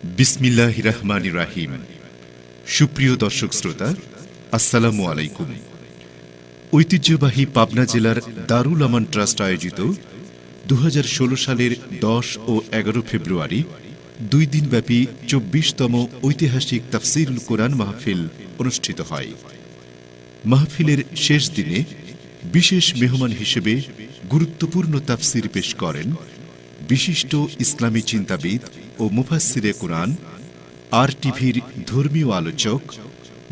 বিসমিল্লাহির রহমানির রহিম। সুপ্রিয় দর্শক শ্রোতা, আসসালামু আলাইকুম। ঐতিহ্যবাহী পাবনা জেলার দারুল আমান ট্রাস্ট আয়োজিত 2016 সালের 10 ও 11 ফেব্রুয়ারি 2 দিনব্যাপী 24তম ঐতিহাসিক তাফসীরুল কোরআন মাহফিল অনুষ্ঠিত হয়। মাহফিলের শেষ দিনে বিশেষ মেহমান হিসেবে গুরুত্বপূর্ণ তাফসীর পেশ করেন বিশিষ্ট ইসলামী চিন্তাবিদ ও মুফাসসিরে কুরআন RTVর ধর্মীয় আলোচক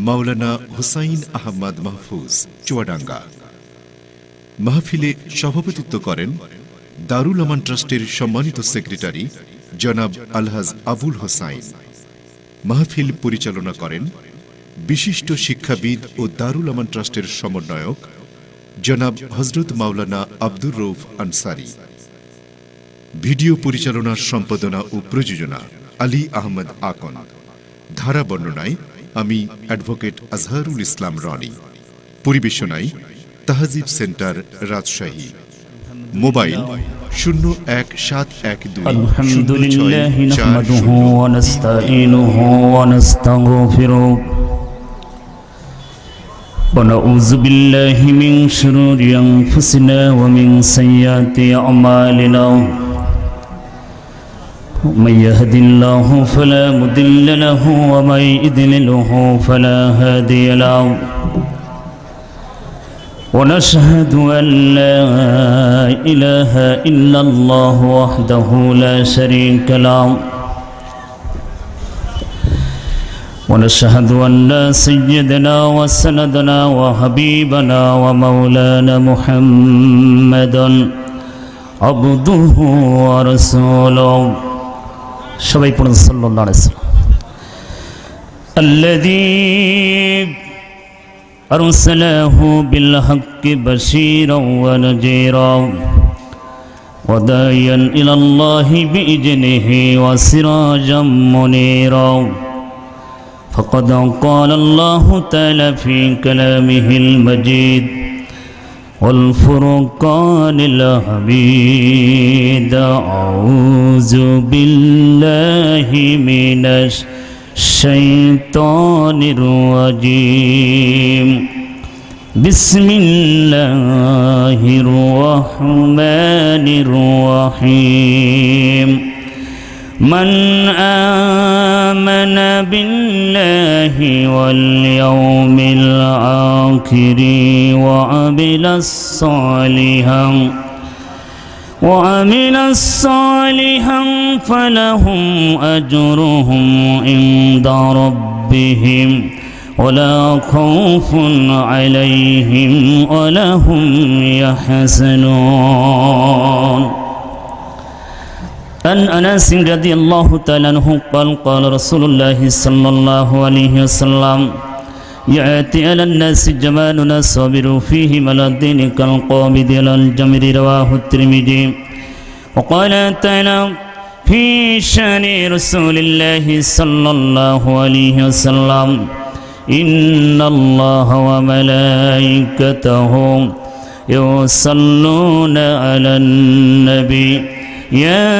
মাওলানা হুসাইন আহমদ মাহফুজ চুয়াডাঙ্গা। মাহফিলে সভাপতিত্ব করেন দারুল আমান ট্রাস্টের সম্মানিত সেক্রেটারি জনাব আলহাজ আবুল হোসাইন। মাহফিল পরিচালনা করেন বিশিষ্ট শিক্ষাবিদ ও দারুল আমান ট্রাস্টের সমন্বয়ক জনাব হযরত মাওলানা আব্দুর রউফ আনসারী। ভিডিও পরিচালনার সম্পাদনা ও প্রযোজনা আলী আহমদ আকন। ধারা বর্ণনায় আমি advocate Azharul Islam Roni. পরিবেশনায় তাহজিব centre Rajshahi. Mobile 01712 আলহামদুলিল্লাহি নাহমাদুহু ওয়া নাস্তাঈনুহু ওয়া নাস্তাগফিরুহু ওয়া নাউযু বিল্লাহি মিন শুরুরি আনফুসিনা ওয়া মিন সাইয়্যাতি আমালিনা। من يهد الله فلا مضل له ومن يضلله فلا هادي له ونشهد أن لا إله إلا الله وحده لا شريك له ونشهد أن سيدنا وسندنا وحبيبنا ومولانا محمدا عبده ورسوله সবাই পড়ুন সাল্লাল্লাহু আলাইহি ওয়াসাল্লাম। الذي أرسله بالحق بشيرا ونذيرا وداعيا إلى الله بإذنه وسراجا منيرا فقد قال الله تعالى في كلامه المجيد والفرقان الحميد. أعوذ بالله من الشيطان الرجيم. بسم الله الرحمن الرحيم. من آمن بالله واليوم الآخر وعمل صالحا فلهم أجرهم عند ربهم ولا خوف عليهم ولا هم يحزنون. عن أنس رضي الله تعالى عنه قال قال رسول الله صلى الله عليه وسلم يأتي على الناس زمان صابر فيه على الدين كالقابض على الجمر. رواه الترمذي. وقال تعالى في شأن رسول الله صلى الله عليه وسلم إن الله وملائكته يصلون على النبي يا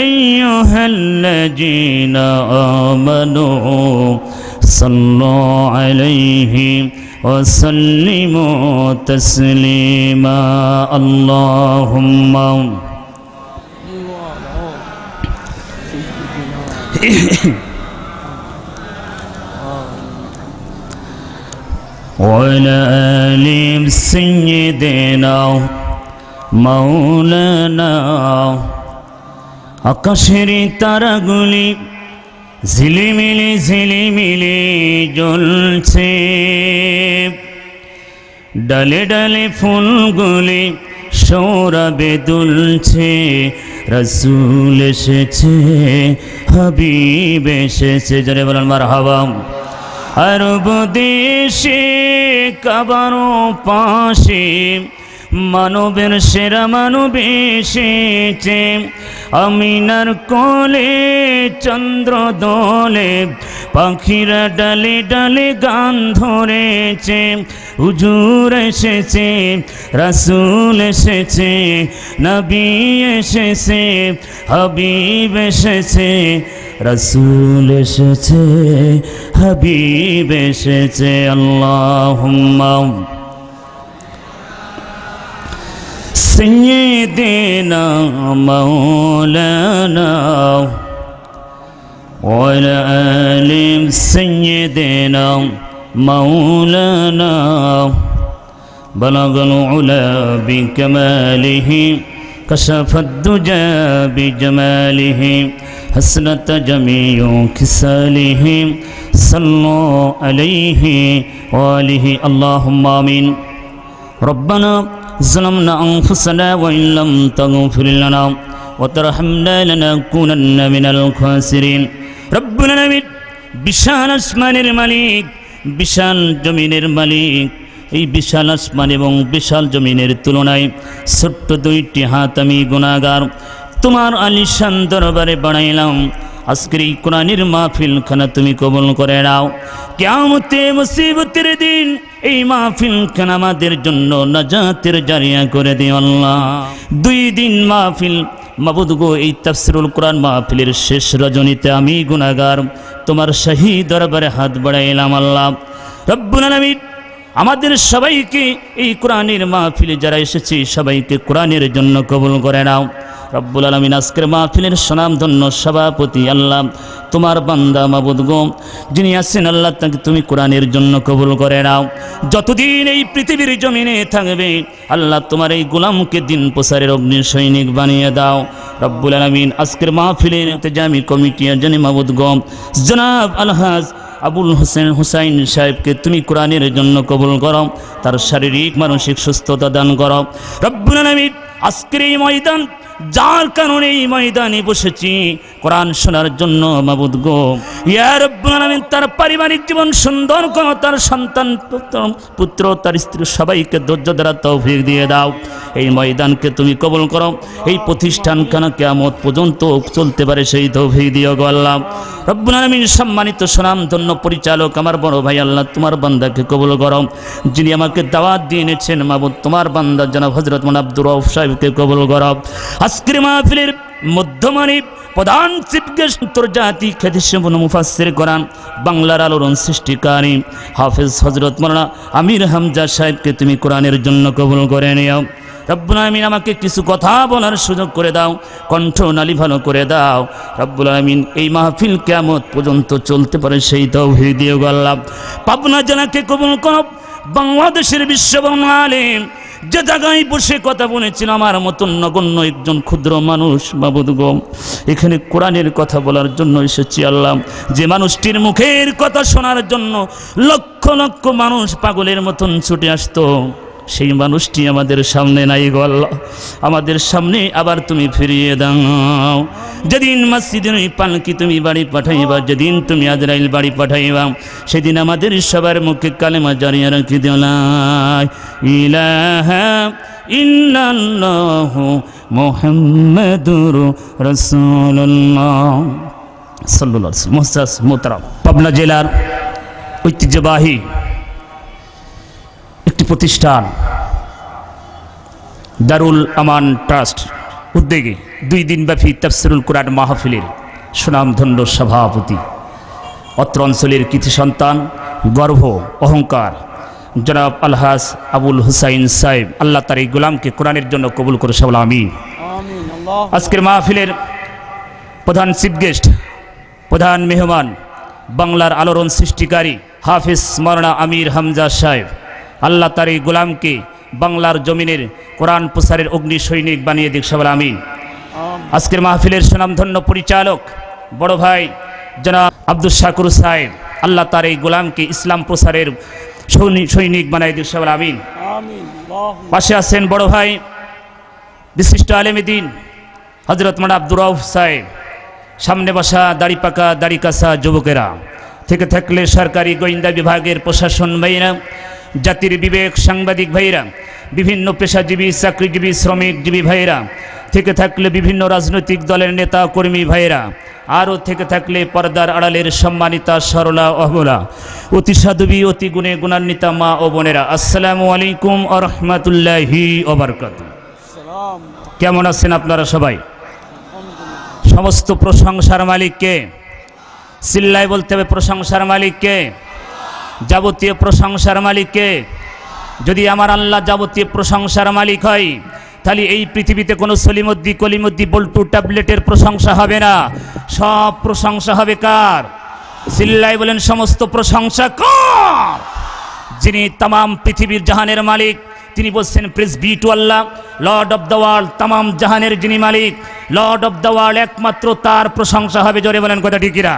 أيها الذين آمنوا صلوا عليه وسلموا تسليما. اللهم وعلى آل سيدنا মাওলানা। আকাশের তারাগুলি ঝিলিমিলি ঝিলিমিলি জ্বলছে, ডালে ডালে ফুলগুলি সৌরভে দুলছে। রাসূল এসেছে, হাবিব এসেছে, জোরে বলেন মারহাবা। আরব দেশে কাবার পাশে মানবের সেরা মানব এসেছে, আমিনার কোলে চন্দ্র দোলে, পাখিরা ডালে ডালে গান ধরেছে। হুজুর এসেছে, রাসূল এসেছে, নবী এসেছে, হাবিব এসেছে, রাসূল এসেছে, হাবিব এসেছে। আল্লাহুম্মা সাইয়্যিদিনা মাওলানা ওয়া আলা আলি সাইয়্যিদিনা মাওলানা বালাগাল উলা বিকামালিহি কাশাফাদ দুজা বিজামালিহি হাসনাত জামিউ খিসালিহি সাল্লু আলাইহি ওয়া আলিহি আল্লাহুম্মা আমিন। রব্বানা ظلمنا أنفسنا وإن لم تغفر لنا وترحمنا لنكونن من الخاسرين। رب العالمين বিশাল আসমানের মালিক, বিশাল জমিনের মালিক, এই বিশাল আসমান এবং বিশাল জমিনের তুলনায় ছোট্ট দুইটি হাত আমি গুনাহগার তোমার আলিশান দরবারে বাড়াইলাম। আজকের এই কোরআনের মাহফিলখানা তুমি কবুল করে নাও। কিয়ামতে মুসিবতের দিন এই মাহফিলখানা আমাদের জন্য নাজাতের জারিয়া করে দিও আল্লাহ। 2 দিন মাহফিল মাবুদ গো, এই তাফসীরুল কোরআন মাহফিলের শেষ রজনীতে আমি গুনাহগার তোমার শাহী দরবারে হাত বাড়াইলাম আল্লাহ রব্বুল আলামিন। আমাদের সবাইকে এই কোরআনের মাহফিলে যারা এসেছে সবাইকে কোরআনের জন্য কবুল করে নাও রব্বুল আলামিন। আজকের মাহফিলের সুনামধন্য সভাপতি আল্লাহ তোমার বান্দা মাবুদ গো যিনি আছেন আল্লাহ, তাকে তুমি কোরআনের জন্য কবুল করে নাও। যতদিন এই পৃথিবীর জমিনে থাকবে আল্লাহ তোমার এই গোলামকে দিন প্রসারের অগ্নি সৈনিক বানিয়ে দাও রব্বুল আলামিন। আজকের মাহফিলের ইন্তেজামি কমিটি জানি মাবুদ গো জনাব আলহাজ আবুল হুসাইন সাহেবকে তুমি কোরআনের জন্য কবুল করো, তার শারীরিক মানসিক সুস্থতা দান করো রব্বুল আলামিন। আজকের এই ময়দান যার কারণে এই ময়দানে বসেছি কোরআন শোনার জন্য মাবুদ গো ইয়া রব্বুল আলামিন, তার পারিবারিক জীবন সুন্দর করো, তার সন্তান পুত্র তার স্ত্রী সবাইকে ধৈর্য দ্বারা তৌফিক দিয়ে দাও। এই ময়দানকে তুমি কবুল করো, এই প্রতিষ্ঠানখানা কিয়ামত পর্যন্ত চলতে পারে সেই তৌফিক দিও গো আল্লাহ রব্বুল আলামিন। সম্মানিত সুনামধন্য পরিচালক আমার বড় ভাই আল্লাহ তোমার বান্দাকে কবুল করো, যিনি আমাকে দাওয়াত দিয়ে এনেছেন মাবুদ তোমার বান্দা জনাব হযরত মুহাম্মদ আব্দুর রউফ সাহেবকে কবুল করো। আজকের মাহফিলের মধ্যমানে প্রধান চিফ গেস্ট আন্তর্জাতিক খ্যাতিসম্পন্ন মুফাসসির কোরআন বাংলার আলোড়ন সৃষ্টিকারী হাফেজ হযরত মাওলানা আমির হামজা সাহেবকে তুমি কোরআনের জন্য কবুল করে নিও রব্বুল আলামিন। আমাকে কিছু কথা বলার সুযোগ করে দাও, কণ্ঠ নালী ভালো করে দাও রব্বুল আলামিন। এই মাহফিল কিয়ামত পর্যন্ত চলতে পারে সেই তৌফিক দিও গো আল্লাহ। পাবনা জেলাকে কবুল করো, বাংলাদেশের বিশ্ববরণ্য আলেম যে জায়গায় বসে কথা বলেছিল আমার মতন নগণ্য একজন ক্ষুদ্র মানুষ মাবুদ গো, এখানে কোরআনের কথা বলার জন্য এসেছি আল্লাহ। যে মানুষটির মুখের কথা শোনার জন্য লক্ষ লক্ষ মানুষ পাগলের মতন ছুটে আসতো, সেই মানুষটি আমাদের সামনে নাই গো আল্লাহ। আমাদের সামনে আবার তুমি ফিরিয়ে দাও। যেদিন মসজিদের ওই পালকি তুমি বাড়ি পাঠাইবা, যেদিন তুমি আজরাইল বাড়ি পাঠাইবা, সেদিন আমাদের সবার মুখে কালেমা জারি রাখি দিও লা ইলাহা ইল্লাল্লাহু মুহাম্মাদুর রাসূলুল্লাহ সাল্লাল্লাহু আলাইহি ওয়াসাল্লাম। মোহতারাম, পাবনা জেলার ঐতিহ্যবাহী একটি প্রতিষ্ঠান দারুল আমান ট্রাস্ট উদ্যোগে 2 দিনব্যাপী তাফসীরুল কোরআন মাহফিলের সুনামধন্য সভাপতি, অত্র অঞ্চলের কৃতি সন্তান, গর্ব অহংকার জনাব আলহাজ আবুল হুসাইন সাহেব, আল্লাহ তার এই গোলামকে কোরআনের জন্য কবুল করে সবাই আমিন। আজকের মাহফিলের প্রধান চিফ গেস্ট, প্রধান মেহমান, বাংলার আলোড়ন সৃষ্টিকারী হাফিজ মাওলানা আমির হামজা সাহেব, আল্লাহ তার এই গোলামকে বাংলার জমিনের কোরআন প্রসারের অগ্নি সৈনিক বানিয়ে দিক সবাই আমিন। আজকের মাহফিলের সুনামধন্য পরিচালক বড় ভাই জনাব আব্দুল শাকুর সাহেব, আল্লাহ তার এই গোলামকে ইসলাম প্রসারের সৈনিক বানিয়ে দিক সবাই আমিন। পাশে আছেন বড় ভাই বিশিষ্ট আলেমে দ্বীন হযরত মাওলানা আব্দুর রউফ সাহেব, সামনে বসা দাড়ি পাকা দাড়ি কাসা যুবকেরা থেকে থাকলে সরকারি গোয়েন্দা বিভাগের প্রশাসন ভাইরা, জাতির বিবেক সাংবাদিক ভাইরা, বিভিন্ন পেশাজীবী, চাকরিজীবী, শ্রমিকজীবী ভাইয়েরা, থেকে থাকলে বিভিন্ন রাজনৈতিক দলের নেতা কর্মী ভাইয়েরা, আরও থেকে থাকলে পর্দার আড়ালের সম্মানিতা সরলা অবলা, অতি সাধবী, অতি গুণে গুণান্বিতা মা ও বোনেরা, আসসালামু আলাইকুম ওয়া রাহমাতুল্লাহি ওয়া বারাকাতুহু। কেমন আছেন আপনারা সবাই? সমস্ত প্রশংসার মালিককে, চিল্লায় বলতে হবে প্রশংসার মালিককে, যাবতীয় প্রশংসার মালিককে। যদি আমার আল্লাহ যাবতীয় প্রশংসার মালিক হয়, তাহলে এই পৃথিবীতে কোনো সলিমদ্দি, কলিমদ্দি, বল্টু, ট্যাবলেটের প্রশংসা হবে না। সব প্রশংসা হবে কার? চিল্লায় বলেন সমস্ত প্রশংসা কার? যিনি তামাম পৃথিবীর জাহানের মালিক। তিনি বলছেন praise be to Allah, lord of the world, তামাম জাহানের যিনি মালিক, লর্ড অফ দ্য ওয়ার্ল্ড, একমাত্র তার প্রশংসা হবে। জোরে বলেন কথা ঠিক কিনা?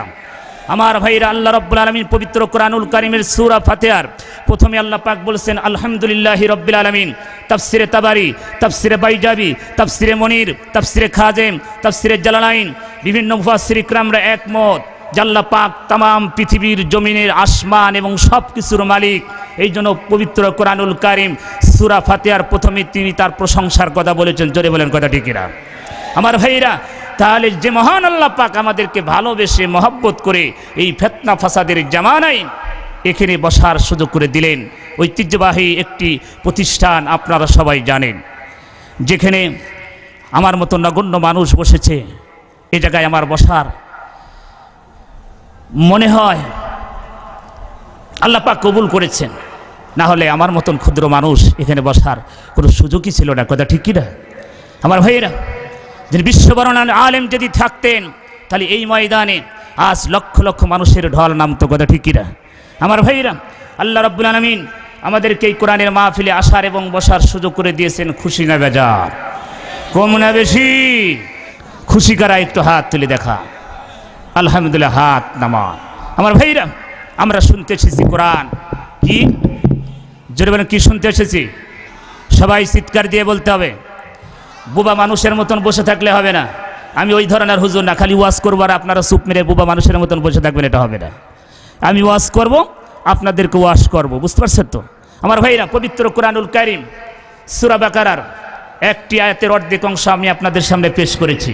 আমার ভাইরা, আল্লাহ রাব্বুল আলামিন পবিত্র কোরআনুল কারীমের সূরা ফাতিহার প্রথমে আল্লাহ পাক বলেছেন আলহামদুলিল্লাহি রাব্বিল আলামিন। তাফসিরে তাবারি, তাফসিরে বাইজাবি, তাফসিরে মনির, তাফসিরে খাজেম, তাফসিরে জালালাইন, বিভিন্ন মুফাসসির ইকরামরা একমত যে আল্লাহ পাক তামাম পৃথিবীর জমিনের, আসমান এবং সব কিছুর মালিক। এই জন্য পবিত্র কোরআনুল কারীম সূরা ফাতিহার প্রথমে তিনি তার প্রশংসার কথা বলেছেন। জোরে বলেন কথা ঠিক কিনা? আমার ভাইরা, তাহলে যে মহান আল্লাহ পাক আমাদেরকে ভালোবেসে মহব্বত করে এই ফিতনা ফাসাদের জামানায় এখানে বসার সুযোগ করে দিলেন, ঐতিহ্যবাহী একটি প্রতিষ্ঠান আপনারা সবাই জানেন, যেখানে আমার মতো নগণ্য মানুষ বসেছে। এ জায়গায় আমার বসার মনে হয় আল্লাহ পাক কবুল করেছেন, না হলে আমার মতন ক্ষুদ্র মানুষ এখানে বসার কোনো সুযোগই ছিল না। কথা ঠিক কিনা? আমার ভাইয়েরা, যিনি বিশ্ববরণার আলেম যদি থাকতেন, তাহলে এই ময়দানে আজ লক্ষ লক্ষ মানুষের ঢল নামতো। কথা ঠিক কিনা? আমার ভাইয়েরা, আল্লাহ রাব্বুল আলামিন আমাদেরকে এই কোরআনের মাহফিলে আসার এবং বসার সুযোগ করে দিয়েছেন। খুশি না বেজার? কম না বেশি? খুশি কারা একটু হাত তুলে দেখা। আলহামদুলিল্লাহ, হাত নামা। আমার ভাইরা, আমরা শুনতে এসেছি কোরআন। কি জোরে বলেন, কি শুনতে এসেছি? সবাই চিৎকার দিয়ে বলতে হবে। বোবা মানুষের মতন বসে থাকলে হবে না। আমি ওই ধরনের হুজুর না, খালি ওয়াজ করবো আর আপনারা চুপ মেরে বোবা মানুষের মতন বসে থাকবেন, এটা হবে না। আমি ওয়াজ করব, আপনাদেরকে ওয়াজ করব, বুঝতে পারছেন তো? আমার ভাইরা, পবিত্র কোরআনুল কারীম সূরা বাকারার একটি আয়াতের অর্ধেক অংশ আমি আপনাদের সামনে পেশ করেছি।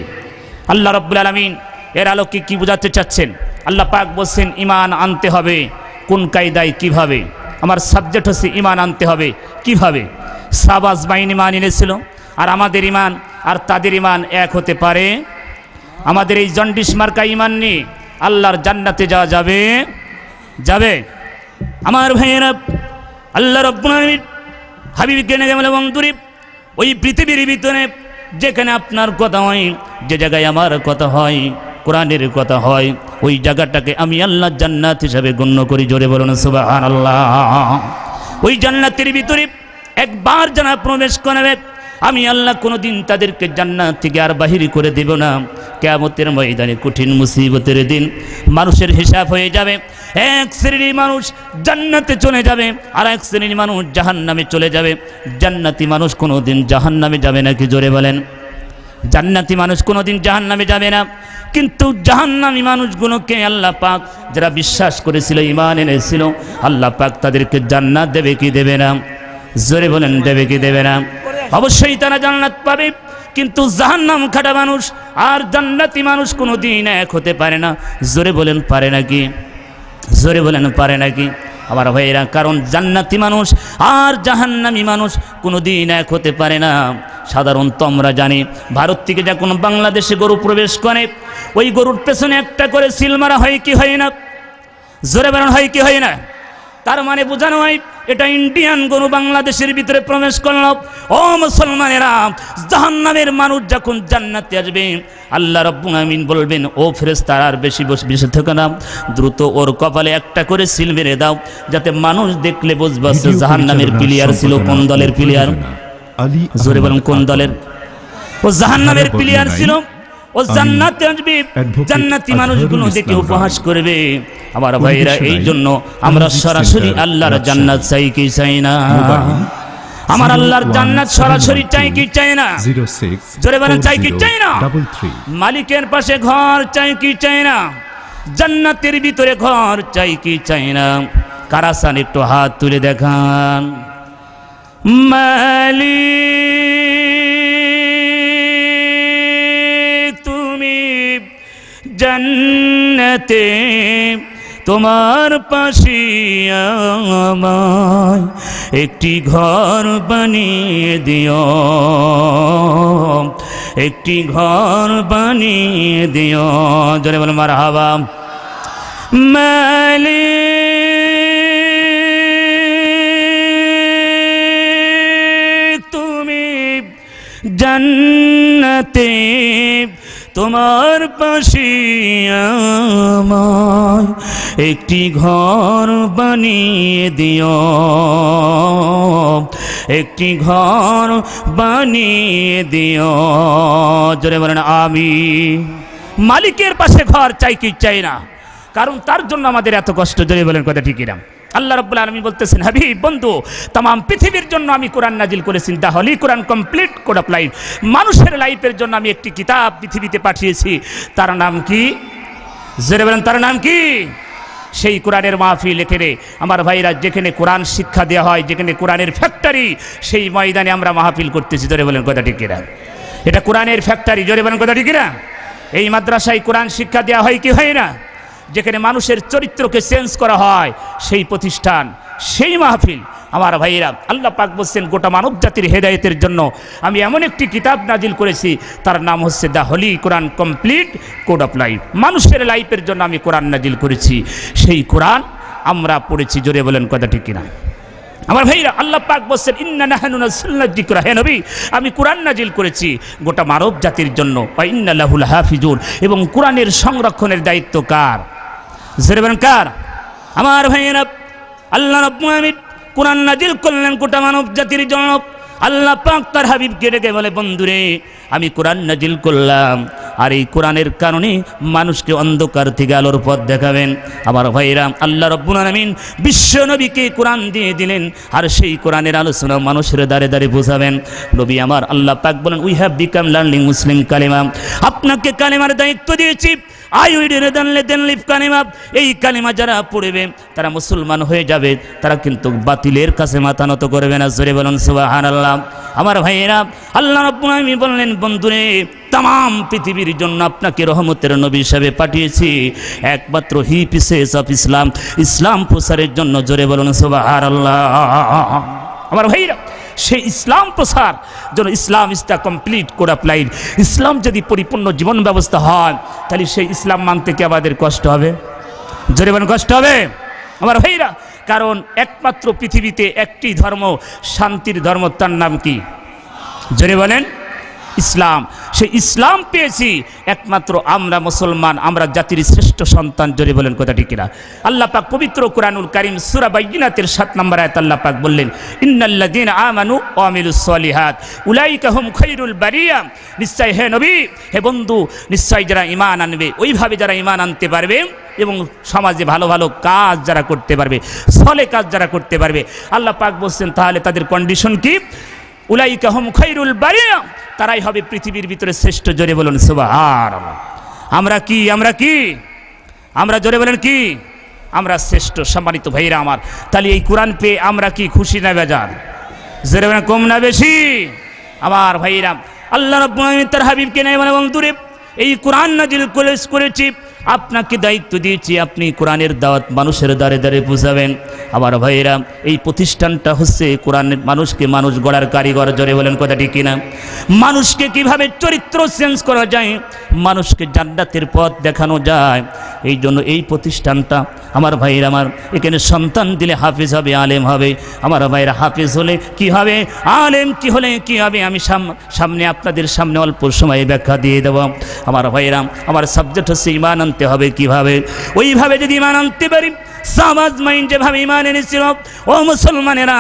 আল্লাহ রাব্বুল আলামিন এর আলোকে কি বোঝাতে চাচ্ছেন? আল্লাহ পাক বলছেন ঈমান আনতে হবে। কোন কায়দায়, কিভাবে? আমার সাবজেক্ট হচ্ছে ঈমান আনতে হবে কিভাবে। সাহাবা আজমাইন ঈমান এনেছিল, আর আমাদের ঈমান আর তাদের ঈমান এক হতে পারে? আমাদের এই জন্ডিস মার্কা ঈমান নিয়ে আল্লাহর জান্নাতে যাওয়া যাবে? যাবে? আমার ভাইয়েরা, আল্লাহ রাব্বুল আলামিন হাবিবকে নিয়ে গেলেন বন্ধুরে, ওই পৃথিবীর ভিতরে যেখানে আপনার কথা হয়, যে জায়গায় আমার কথা হয়, কোরআনের কথা হয়, ওই জায়গাটাকে আমি আল্লাহ জান্নাত হিসাবে গণ্য করি। জোরে বলুন সুবহানাল্লাহ। ওই জান্নাতের ভিতরে একবার যারা প্রবেশ করবে, আমি আল্লাহ কোনোদিন তাদেরকে জান্নাত থেকে আর বাহির করে দেব না। কিয়ামতের ময়দানে, কঠিন মুসিবতের দিন, মানুষের হিসাব হয়ে যাবে। এক শ্রেণীর মানুষ জান্নাতে চলে যাবে, আর এক শ্রেণীর মানুষ জাহান্নামে চলে যাবে। জান্নাতি মানুষ কোনোদিন জাহান্নামে যাবে না। কি জোরে বলেন? জান্নাতি মানুষ কোনোদিন জাহান্নামে যাবে না। কিন্তু জাহান্নামী মানুষগুলোকে আল্লাহ পাক যারা বিশ্বাস করেছিল, ঈমান এনেছিল, আল্লাহ পাক তাদেরকে জান্নাত দেবে কি দেবে না? জোরে বলেন, দেবে কি দেবে না? অবশ্যই তারা জান্নাত পাবে। কিন্তু জাহান্নাম খাটা মানুষ আর জান্নাতি মানুষ কোনোদিন এক হতে পারে না। জোরে বলেন, পারে নাকি? জোরে বলেন, পারে নাকি? আমার ভাইয়েরা, কারণ জান্নাতি মানুষ আর জাহান্নামী মানুষ কোনোদিন এক হতে পারে না। সাধারণত আমরা জানি, ভারত থেকে যখন বাংলাদেশে গরু প্রবেশ করে, ওই গরুর পেছনে একটা করে সিল মারা হয় কি হয় না? জোরে বলেন, হয় কি হয় না? তার মানে বোঝানো হয় এটা ইন্ডিয়ান গরু বাংলাদেশের ভিতরে প্রবেশ করল। ও মুসলমানেরা, জাহান্নামের মানুষ যখন জান্নাতে আসবে, আল্লাহ রাব্বুল আমিন বলবেন, ও ফেরেশতারা আর বেশি বসে থেকো না, দ্রুত ওর কপালে একটা করে সিল মেরে দাও, যাতে মানুষ দেখলে বুঝবে জাহান্নামের প্লেয়ার ছিল। কোন দলের প্লেয়ার? জোরে বলুন, কোন দলের? ও জাহান্নামের প্লেয়ার ছিল। ও জান্নাতে আসবে, জান্নাতি মানুষগুলো দেখে উপহাস করবে। আমার ভাইরা, এই জন্য আমরা সরাসরি আল্লাহর জান্নাত চাই কি চাই না? আমার আল্লাহর জান্নাত সরাসরি চাই কি চাই না? জোরে বলেন, চাই কি চাই না? মালিকের পাশে ঘর চাই কি চাই না? জান্নাতের ভিতরে ঘর চাই কি চাই না? কারা চান একটু হাত তুলে দেখান। মালিক তুমি জান্নাতে তোমার পাশে আমায় একটি ঘর বানিয়ে দিও, একটি ঘর বানিয়ে দিও। জোরে বলো মারহাবা। মালিক তুমি জান্নাতে তোমার পাশে আমায় একটি ঘর বানিয়ে দিও, একটি ঘর বানিয়ে দিও। জোরে বলেন আমিন। মালিকের পাশে ঘর চাই কি চাই না, কারণ তার জন্য আমাদের এত কষ্ট। জোরে বলেন কথা ঠিক না? আল্লাহ রাব্বুল আলামিন বলতেছেন, হাবিব বন্ধু, तमाम পৃথিবীর জন্য আমি কোরআন নাজিল করেছি, দা Holi Quran complete code of life. মানুষের লাইফের জন্য আমি একটি কিতাব পৃথিবীতে পাঠিয়েছি, তার নাম কি? জোরে বলেন তার নাম কি? সেই কোরআনের মাহফিল এখানে আমার ভাইরা, যেখানে কোরআন শিক্ষা দেওয়া হয়, যেখানে কোরআনের ফ্যাক্টরি, সেই ময়দানে আমরা মাহফিল করতেছি। জোরে বলেন কথা ঠিক না? এটা কোরআনের ফ্যাক্টরি। জোরে বলেন কথা ঠিক না? এই মাদ্রাসায় কোরআন শিক্ষা দেওয়া হয় কি হয় না? যেখানে মানুষের চরিত্রকে চেঞ্জ করা হয়, সেই প্রতিষ্ঠান, সেই মাহফিল। আমার ভাইয়েরা, আল্লাহ পাক বলছেন, গোটা মানব জাতির হেদায়েতের জন্য আমি এমন একটি কিতাব নাজিল করেছি, তার নাম হচ্ছে the holy Quran complete code of life. মানুষের লাইফের জন্য আমি কোরআন নাজিল করেছি, সেই কোরআন আমরা পড়েছি। জোরে বলেন কথা ঠিক কিনা? আমার ভাইরা, আল্লাহ পাক বলছেন, ইন্না নাহনু নাযালনা যিকরা, হে নবী আমি কোরআন নাজিল করেছি গোটা মানব জাতির জন্য, ওয়া ইন্না লাহুল হাফিজুন, এবং কোরআনের সংরক্ষণের দায়িত্ব কার? জোরে বলেন কার? আমার ভাইরা, আল্লাহ রাব্বুল আলামিন কোরআন নাজিল করলেন গোটা মানব জাতির জন্য। আল্লাহ পাক তার হাবিবকে ডেকে বলে, বন্ধুরে আমি কোরআন নাজিল করলাম, আর এই কোরআনের কারণে মানুষকে অন্ধকার থেকে আলোর পথ দেখাবেন। আমার ভাইরা, আল্লাহ রাব্বুল আলামিন বিশ্ব নবীকে কোরআন দিয়ে দিলেন, আর সেই কোরআনের আলোচনা মানুষের দ্বারে দ্বারে বোঝাবেন। নবী আমার, আল্লাহ পাক বলেন, উই হ্যাভ বিকাম লার্নিং মুসলিম কালেমা, আপনাকে কালেমার দায়িত্ব দিয়েছি। এই কালেমা যারা পড়বে তারা মুসলমান হয়ে যাবে, তারা কিন্তু বাতিলের কাছে মাথা নত করবে না। জোরে বলুন সুবহানাল্লাহ। আমার ভাইয়েরা, আল্লাহ রাব্বুল আলামিন বললেন, বন্ধুরে तमाम পৃথিবীর জন্য আপনাকে রহমতের নবী হিসেবে পাঠিয়েছি, একমাত্র হি পিসেস অফ ইসলাম, ইসলাম প্রচারের জন্য। জোরে বলুন সুবহানাল্লাহ। আমার ভাইরা, সেই ইসলাম প্রসার জন্য, Islam is the complete code of life. ইসলাম যদি পরিপূর্ণ জীবন ব্যবস্থা হয়, তাহলে সেই ইসলাম মানতে কি আমাদের কষ্ট হবে? জোরে বলেন কষ্ট হবে? আমার ভাইরা, কারণ একমাত্র পৃথিবীতে একটি ধর্ম, শান্তির ধর্ম, তার নাম কি? জোরে বলেন ইসলাম। সেই ইসলাম পেয়েছি একমাত্র আমরা মুসলমান, আমরা জাতির শ্রেষ্ঠ সন্তান। জোরে বলেন কথা ঠিক কিনা? আল্লাহ পাক পবিত্র কুরআনুল কারীম সূরা বাইয়িনাতের 7 নম্বর আয়াত আল্লাহ পাক বললেন, ইন্নাল্লাযীনা আমানু ওয়া আমিলুস সলিহাত উলাইকা হুম খায়রুল বারিয়া। নিশ্চয় হে নবী, হে বন্ধু, নিশ্চয় যারা ঈমান আনবে, ওইভাবে যারা ঈমান আনতে পারবে এবং সমাজে ভালো ভালো কাজ যারা করতে পারবে, সলে কাজ যারা করতে পারবে, আল্লাহ পাক বলছেন তাহলে তাদের কন্ডিশন কি? উলাইকা হুম খায়রুল বারিয়া, তারাই হবে পৃথিবীর ভিতরে শ্রেষ্ঠ। জোরে বলুন সুবহানাল্লাহ। আমরা কি? আমরা কি? আমরা জোরে বলেন কি? আমরা শ্রেষ্ঠ। সম্মানিত ভাইরা আমার, তাহলে এই কোরআন পেয়ে আমরা কি খুশি না বেজার? জোরে বলেন কম না বেশি? আমার ভাইরা, আল্লাহ রাব্বুল আলামিন তার হাবিবকে নিয়ে বলে, বন্ধুরে এই কোরআন নাজিল করেছি, আপনাকে দায়িত্ব দিয়েছি, আপনি কোরআনের দাওয়াত মানুষের দ্বারে দ্বারে পৌঁছাবেন। আমার ভাইয়েরা, এই প্রতিষ্ঠানটা হচ্ছে কোরআনের মানুষকে মানুষ গড়ার কারিগর। জোরে বলেন কথা ঠিক কিনা? মানুষকে কিভাবে চরিত্র চেঞ্জ করা যায়, মানুষকে জান্নাতের পথ দেখানো যায়, এই জন্য এই প্রতিষ্ঠানটা। আমার ভাইয়েরা আমার, এখানে সন্তান দিলে হাফেজ হবে, আলেম হবে। আমার ভাইয়েরা, হাফেজ হলে কি হবে, আলেম কি হলে কি হবে, আমি সামনে আপনাদের সামনে অল্প সময়ে ব্যাখ্যা দিয়ে দেব। আমার ভাইয়েরা, আমার সাবজেক্ট হচ্ছে ঈমান আনতে হবে। কিভাবে? ওইভাবে যদি ঈমান আনতে পারি, সামাজ মাইন্ড যেভাবে ঈমান এনেছিল, ও মুসলমানেরা,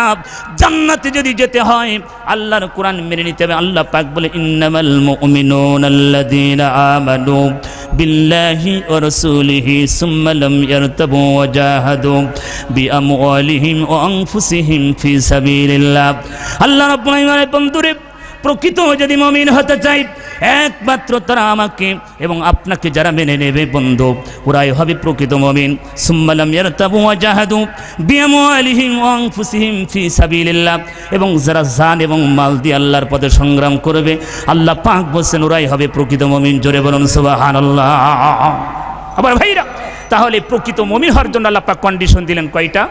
জান্নাতে যদি যেতে হয় আল্লাহর কোরআন মেনে নিতে হবে। আল্লাহ পাক বলে, ইন্নামাল মুমিনুনাল্লাযীনা আমানু বিল্লাহি ওয়া রাসূলিহি সুম্মা লাম ইয়ারতাবু ওয়া জাহাদু বিআমওয়ালিহিম ওয়া আনফুসিহিম ফি সাবিলিল্লাহ। আল্লাহ রাব্বুল আলামিন বন্ধুরে, প্রকৃত যদি মুমিন হতে চাই, একমাত্র তারা আমাকে এবং আপনাকে যারা মেনে নেবে বন্ধু, ওরাই হবে প্রকৃত মুমিন। সুম্মা লাম ইয়ারতাবু ওয়া জাহাদু বিআমওয়ালিহিম ওয়া আনফুসিহিম ফি সাবিলিল্লাহ, এবং যারা জান এবং মাল দিয়ে আল্লাহর পথে সংগ্রাম করবে, আল্লাহ পাক বলেন ওরাই হবে প্রকৃত মুমিন। জোরে বলুন সুবহানাল্লাহ। আবার ভাইরা, তাহলে প্রকৃত মুমিন হওয়ার জন্য আল্লাহ পাক কন্ডিশন দিলেন কয়টা?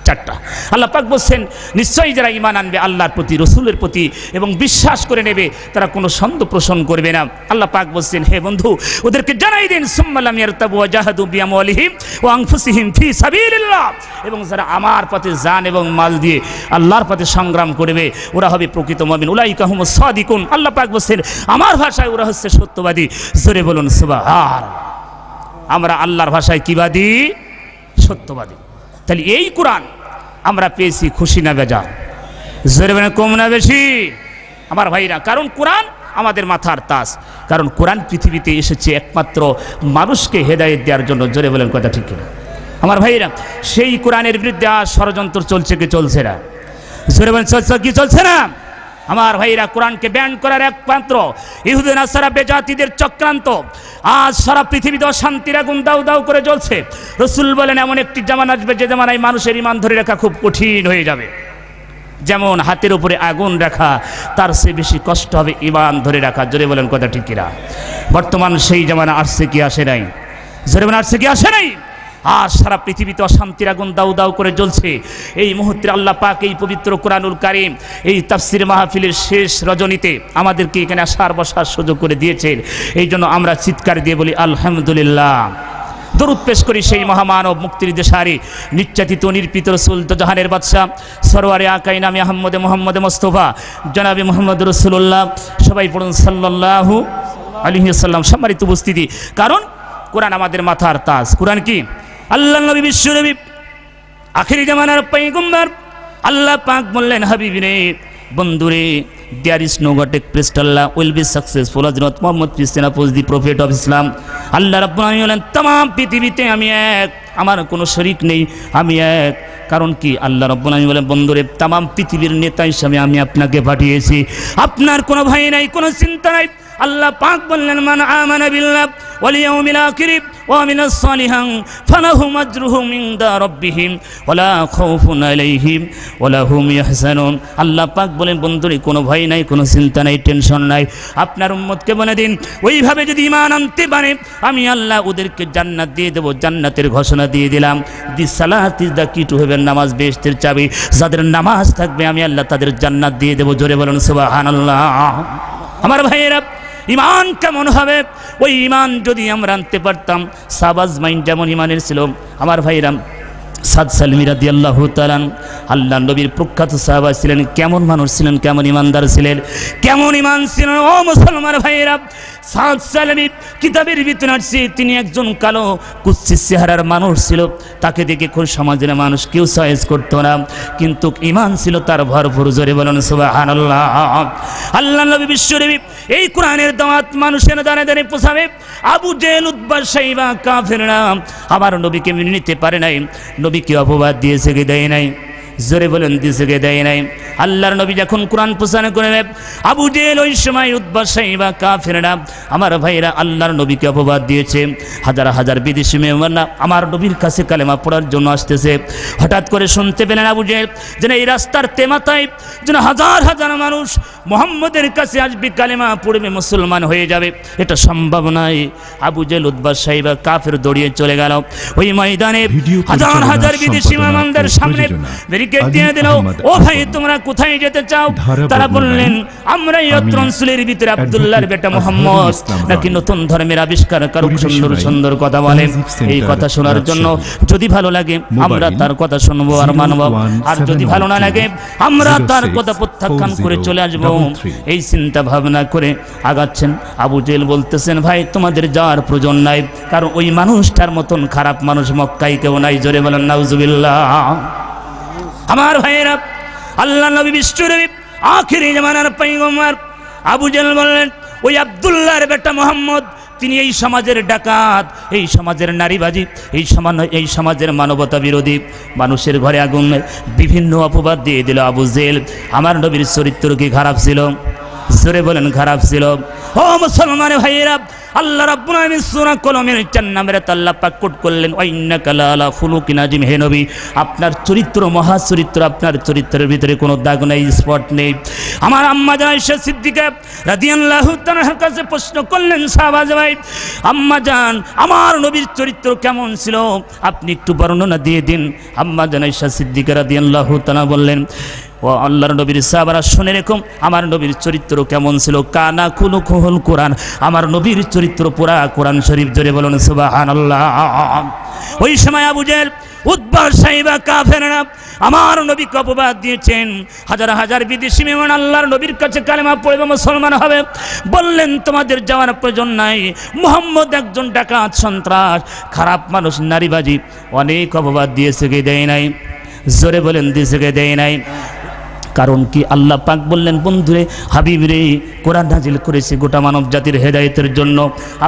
4টা। আল্লাহ পাক বলছেন নিশ্চয়ই যারা ঈমান আনবে আল্লাহর প্রতি, রসুলের প্রতি এবং বিশ্বাস করে নেবে, তারা কোনো সন্দেহ পোষণ করবে না। আল্লাহ পাক বলছেন হে বন্ধু, ওদেরকে জানাই দিন সুম্মা লাম ইয়ারতাবু ওয়া জাহাদু বিআমওয়ালিহিম ওয়া আনফুসিহিম ফি সাবিলিল্লাহ, এবং যারা আমার পথে জান এবং মাল দিয়ে আল্লাহর পথে সংগ্রাম করবে, ওরা হবে প্রকৃত মুমিন। উলাইকা হুমুস সাদিকুন। আল্লাহ পাক বলছেন আমার ভাষায় ওরা হচ্ছে সত্যবাদী। জোরে বলুন সুবহানাল্লাহ। আমরা আল্লাহর ভাষায় কিবাদী? সত্যবাদী। তাহলে এই কোরআন আমরা পেয়েছি খুশি না বেজার? জোরে বলেন কম না বেশি? আমার ভাইরা, কারণ কোরআন আমাদের মাথার তাজ, কারণ কোরআন পৃথিবীতে এসেছে একমাত্র মানুষকে হেদায়েত দেওয়ার জন্য। জোরে বলেন কথা ঠিক কিনা? আমার ভাইরা, সেই কোরআনের বিরুদ্ধে আজ ষড়যন্ত্র চলছে কি চলছে না? জোরে বলেন চলছে কি চলছে না? আমার ভাইরা, কোরআনকে ব্যান করার একমাত্র ইহুদি নাসারা বেজাতিদের চক্রান্ত। আজ সারা পৃথিবীতে অশান্তির আগুন দাউ দাউ করে জ্বলছে। রসুল বলেন এমন একটি জামানা আসবে যে জামানায় মানুষের ঈমান ধরে রাখা খুব কঠিন হয়ে যাবে। যেমন হাতের উপরে আগুন রাখা, তার চেয়ে বেশি কষ্ট হবে ঈমান ধরে রাখা। জোরে বলেন কথা ঠিক কিনা? বর্তমান সেই জামানা আসছে কি আসে নাই? জোরে বলেন আসছে কি আসে নাই? আর সারা পৃথিবীতে অশান্তির আগুন দাউ দাউ করে জ্বলছে। এই মুহূর্তে আল্লাহ পাক এই পবিত্র কোরআনুল কারীম, এই তাফসীর মাহফিলের শেষ রজনীতে আমাদেরকে এখানে আসার বসার সুযোগ করে দিয়েছেন। এই জন্য আমরা চিৎকার দিয়ে বলি আলহামদুলিল্লাহ। দরুদ পেশ করি সেই মহামানব, মুক্তির দেশারি, নির্যাতিত নির্পিত রাসূল, জাহানের বাদশাহ, সরওয়ারে আকাই নামে আহমদে মোহাম্মদে মোস্তফা জনাবে মোহাম্মদ রাসূলুল্লাহ। সবাই পড়ুন সাল্লাল্লাহু আলাইহি ওয়াসাল্লাম। সম্মানিত উপস্থিতি, কারণ কোরআন আমাদের মাথার তাজ। কোরআন কি? আল্লাহ নবী, বিশ্ব নবী, আখিরি জামানার পয়গম্বর। আল্লাহ পাক বললেন হাবিব রে, বন্ধুরে, there is no God expressed Allah will be successful as not Muhammad Christian oppose the prophet of Islam. আল্লাহ রাব্বুল আলামিন বলেন तमाम পৃথিবীতে আমি এক, আমার কোনো শরীক নেই, আমি এক। কারণ কি? আল্লাহ রাব্বুল আলামিন বলেন বন্ধুরে, तमाम পৃথিবীর নেতা হিসেবে আমি আপনাকে পাঠিয়েছি, আপনার কোনো ভাই নাই, কোনো চিন্তা নাই। আল্লাহ পাক বললেন মান আমানা বিল্লাহ ওয়াল ইয়াউমিল আখির ওয়া আমিলাস সালিহান ফালাহুম আজরুহুম ইনদা রাব্বিহিম ওয়ালা খাউফুন আলাইহিম ওয়ালা হুম ইয়াহজানুন। আল্লাহ পাক বলেন বন্ধুরে, কোনো ভয় নাই, কোনো চিন্তা নাই, টেনশন নাই। আপনার উম্মতকে বলে দিন ওইভাবে যদি ঈমান আনতে পারে, আমি আল্লাহ ওদেরকে জান্নাত দিয়ে দেব। জান্নাতের ঘোষণা দিয়ে দিলাম। দি সালাত ইজ দ্য কি টু হেভেন, নামাজ বেহেশতের চাবি। যাদের নামাজ থাকবে আমি আল্লাহ তাদের জান্নাত দিয়ে দেব। জোরে বলুন সুবহানাল্লাহ। আমার ভাইয়েরা, ঈমান কেমন হবে? ওই ঈমান যদি আমরা আনতে পারতাম, সাবাজ মাইন্ড যেমন ঈমানের ছিল। আমার ভাইরা, সাদ সালমি রাদিয়াল্লাহু তাআলা আল্লাহ নবীর প্রখ্যাত সাহাবা ছিলেন। কেমন মানুষ ছিলেন, কেমন ঈমানদার ছিলেন, কেমন ঈমান ছিলেন ও মুসলমান ভাইরা। সাদ সালমি কিতাবের ভিতরে আছে, তিনি একজন কালো কুৎসিত চেহারার মানুষ ছিল। তাকে দেখে কোন সমাজের মানুষ কেউ চয়েস করতো না, কিন্তু ঈমান ছিল তার ভরপুর। জোরে বলুন সুবহানাল্লাহ। আল্লাহ নবী, বিশ্ব নবী এই কোরআনের দাওয়াত মানুষের দানে দানে পৌঁছাবে। আবু জেহেল, উতবা, শাইবা, কাফেররা আমার নবীকে মেনে নিতে পারে নাই। নবীকে অপবাদ দিয়েছে কি দেয় নাই? জোরে বলেন দিয়েছে কি দেয় নাই? আল্লাহর নবী যখন কোরআন প্রচার করে, আবু জেহেল, ওই সময় উতবা, শাইবা, কাফেররা আমার ভাইরা আল্লাহর নবীকে অপবাদ দিয়েছে। হাজার হাজার বিদেশি মেহমানরা আমার নবীর কাছে কালেমা পড়ার জন্য আসতেছে। হঠাৎ করে শুনতে পেলেন আবু জেহেল যেন এই রাস্তার তেমাতায় যেন হাজার হাজার মানুষ মুহাম্মদের কাছে আসবে, কালেমা পড়বে, মুসলমান হয়ে যাবে। এটা সম্ভব নয়। আবু জেহেল, উতবা, শাইবা, কাফের দৌড়িয়ে চলে গেল ওই ময়দানে। হাজার হাজার বিদেশি মেহমানদের সামনে ব্যারিকেড দিয়ে দিল। ও ভাই, তোমরা কোথায় যেতে চাও? তারা বললেন আমরা ইয়াত্র অঞ্চলের ভিতরে আব্দুল্লাহর বেটা মুহাম্মদ নাকি নতুন ধর্মের আবিষ্কার কারক, সুন্দর সুন্দর কথা বলেন। এই কথা শোনার জন্য যদি ভালো লাগে আমরা তার কথা শুনবো আর মানব, আর যদি ভালো না লাগে আমরা তার কথা প্রত্যাখ্যান করে চলে আসবো। এই চিন্তা ভাবনা করে আগাচ্ছেন। আবু জেহেল বলতেছেন ভাই, তোমাদের যাওয়ার প্রয়োজন নাই, কারণ ওই মানুষটার মতন খারাপ মানুষ মক্কায় কেউ নাই। জোরে বলেন নাউজুবিল্লাহ। আমার ভাইয়েরা, আল্লাহ নবী, বিশ্ব নবী, আখিরি জামানার পয়গম্বর আবু জেহেল বললেন ওই আব্দুল্লাহর বেটা মুহাম্মদ তিনি এই সমাজের ডাকাত, এই সমাজের নারীবাজি, এই সমাজের মানবতা বিরোধী। মানুষের ঘরে আগুন বিভিন্ন অপবাদ দিয়ে দিল আবু জেহেল। আমার নবীর চরিত্র কি খারাপ ছিল? জোরে বলেন খারাপ ছিল। ও মুসলমান ভাইয়েরা, আল্লাহ রাব্বুল আলামিন সূরা কলমের 4 নম্বরে আল্লাহ পাক কোট করলেন, ওয়া ইন্নাকা লাআলা খুলুকিন আযীম। হে নবী, আপনার চরিত্র মহা চরিত্র, আপনার চরিত্রের ভিতরে কোনো দাগ নেই, স্পট নেই। আমার আম্মা জান আয়েশা সিদ্দিকা রাদিয়াল্লাহু তাআলার কাছে প্রশ্ন করলেন, সাহাবা ভাই, আম্মা জান আমার নবীর চরিত্র কেমন ছিল আপনি একটু বর্ণনা দিয়ে দিন। আম্মা জান আয়েশা সিদ্দিকা রাদিয়াল্লাহু তাআলা বললেন, ও আল্লাহর নবীর সাহাবারা শুনে রেখো, আমার নবীর চরিত্র কেমন ছিল। কানা খুলুকুল কোরআন, আমার নবীর চরিত্র পুরা কোরআন শরীফ। জোরে বলুন সুবহানাল্লাহ। ওই সময় আবু জেহেল, উতবা, সাইবা, কাফেররা আমার নবীকে অপবাদ দিয়েছেন। হাজার হাজার বিদেশি মেহমান আল্লাহর নবীর কাছে কালেমা পড়বে, মুসলমান হবে। বললেন তোমাদের যাওয়ার প্রয়োজন নাই, মুহাম্মদ একজন ডাকাত, সন্ত্রাস, খারাপ মানুষ, নারীবাজি। অনেক অপবাদ দিয়েছে, কে দেয় নাই? জোরে বলেন দিয়েছে, কে দেয় নাই? কারণ কি? আল্লাহ পাক বললেন, বন্ধুরে, হাবিব রে, কোরআন নাজিল করেছি গোটা মানব জাতির হেদায়েতের জন্য।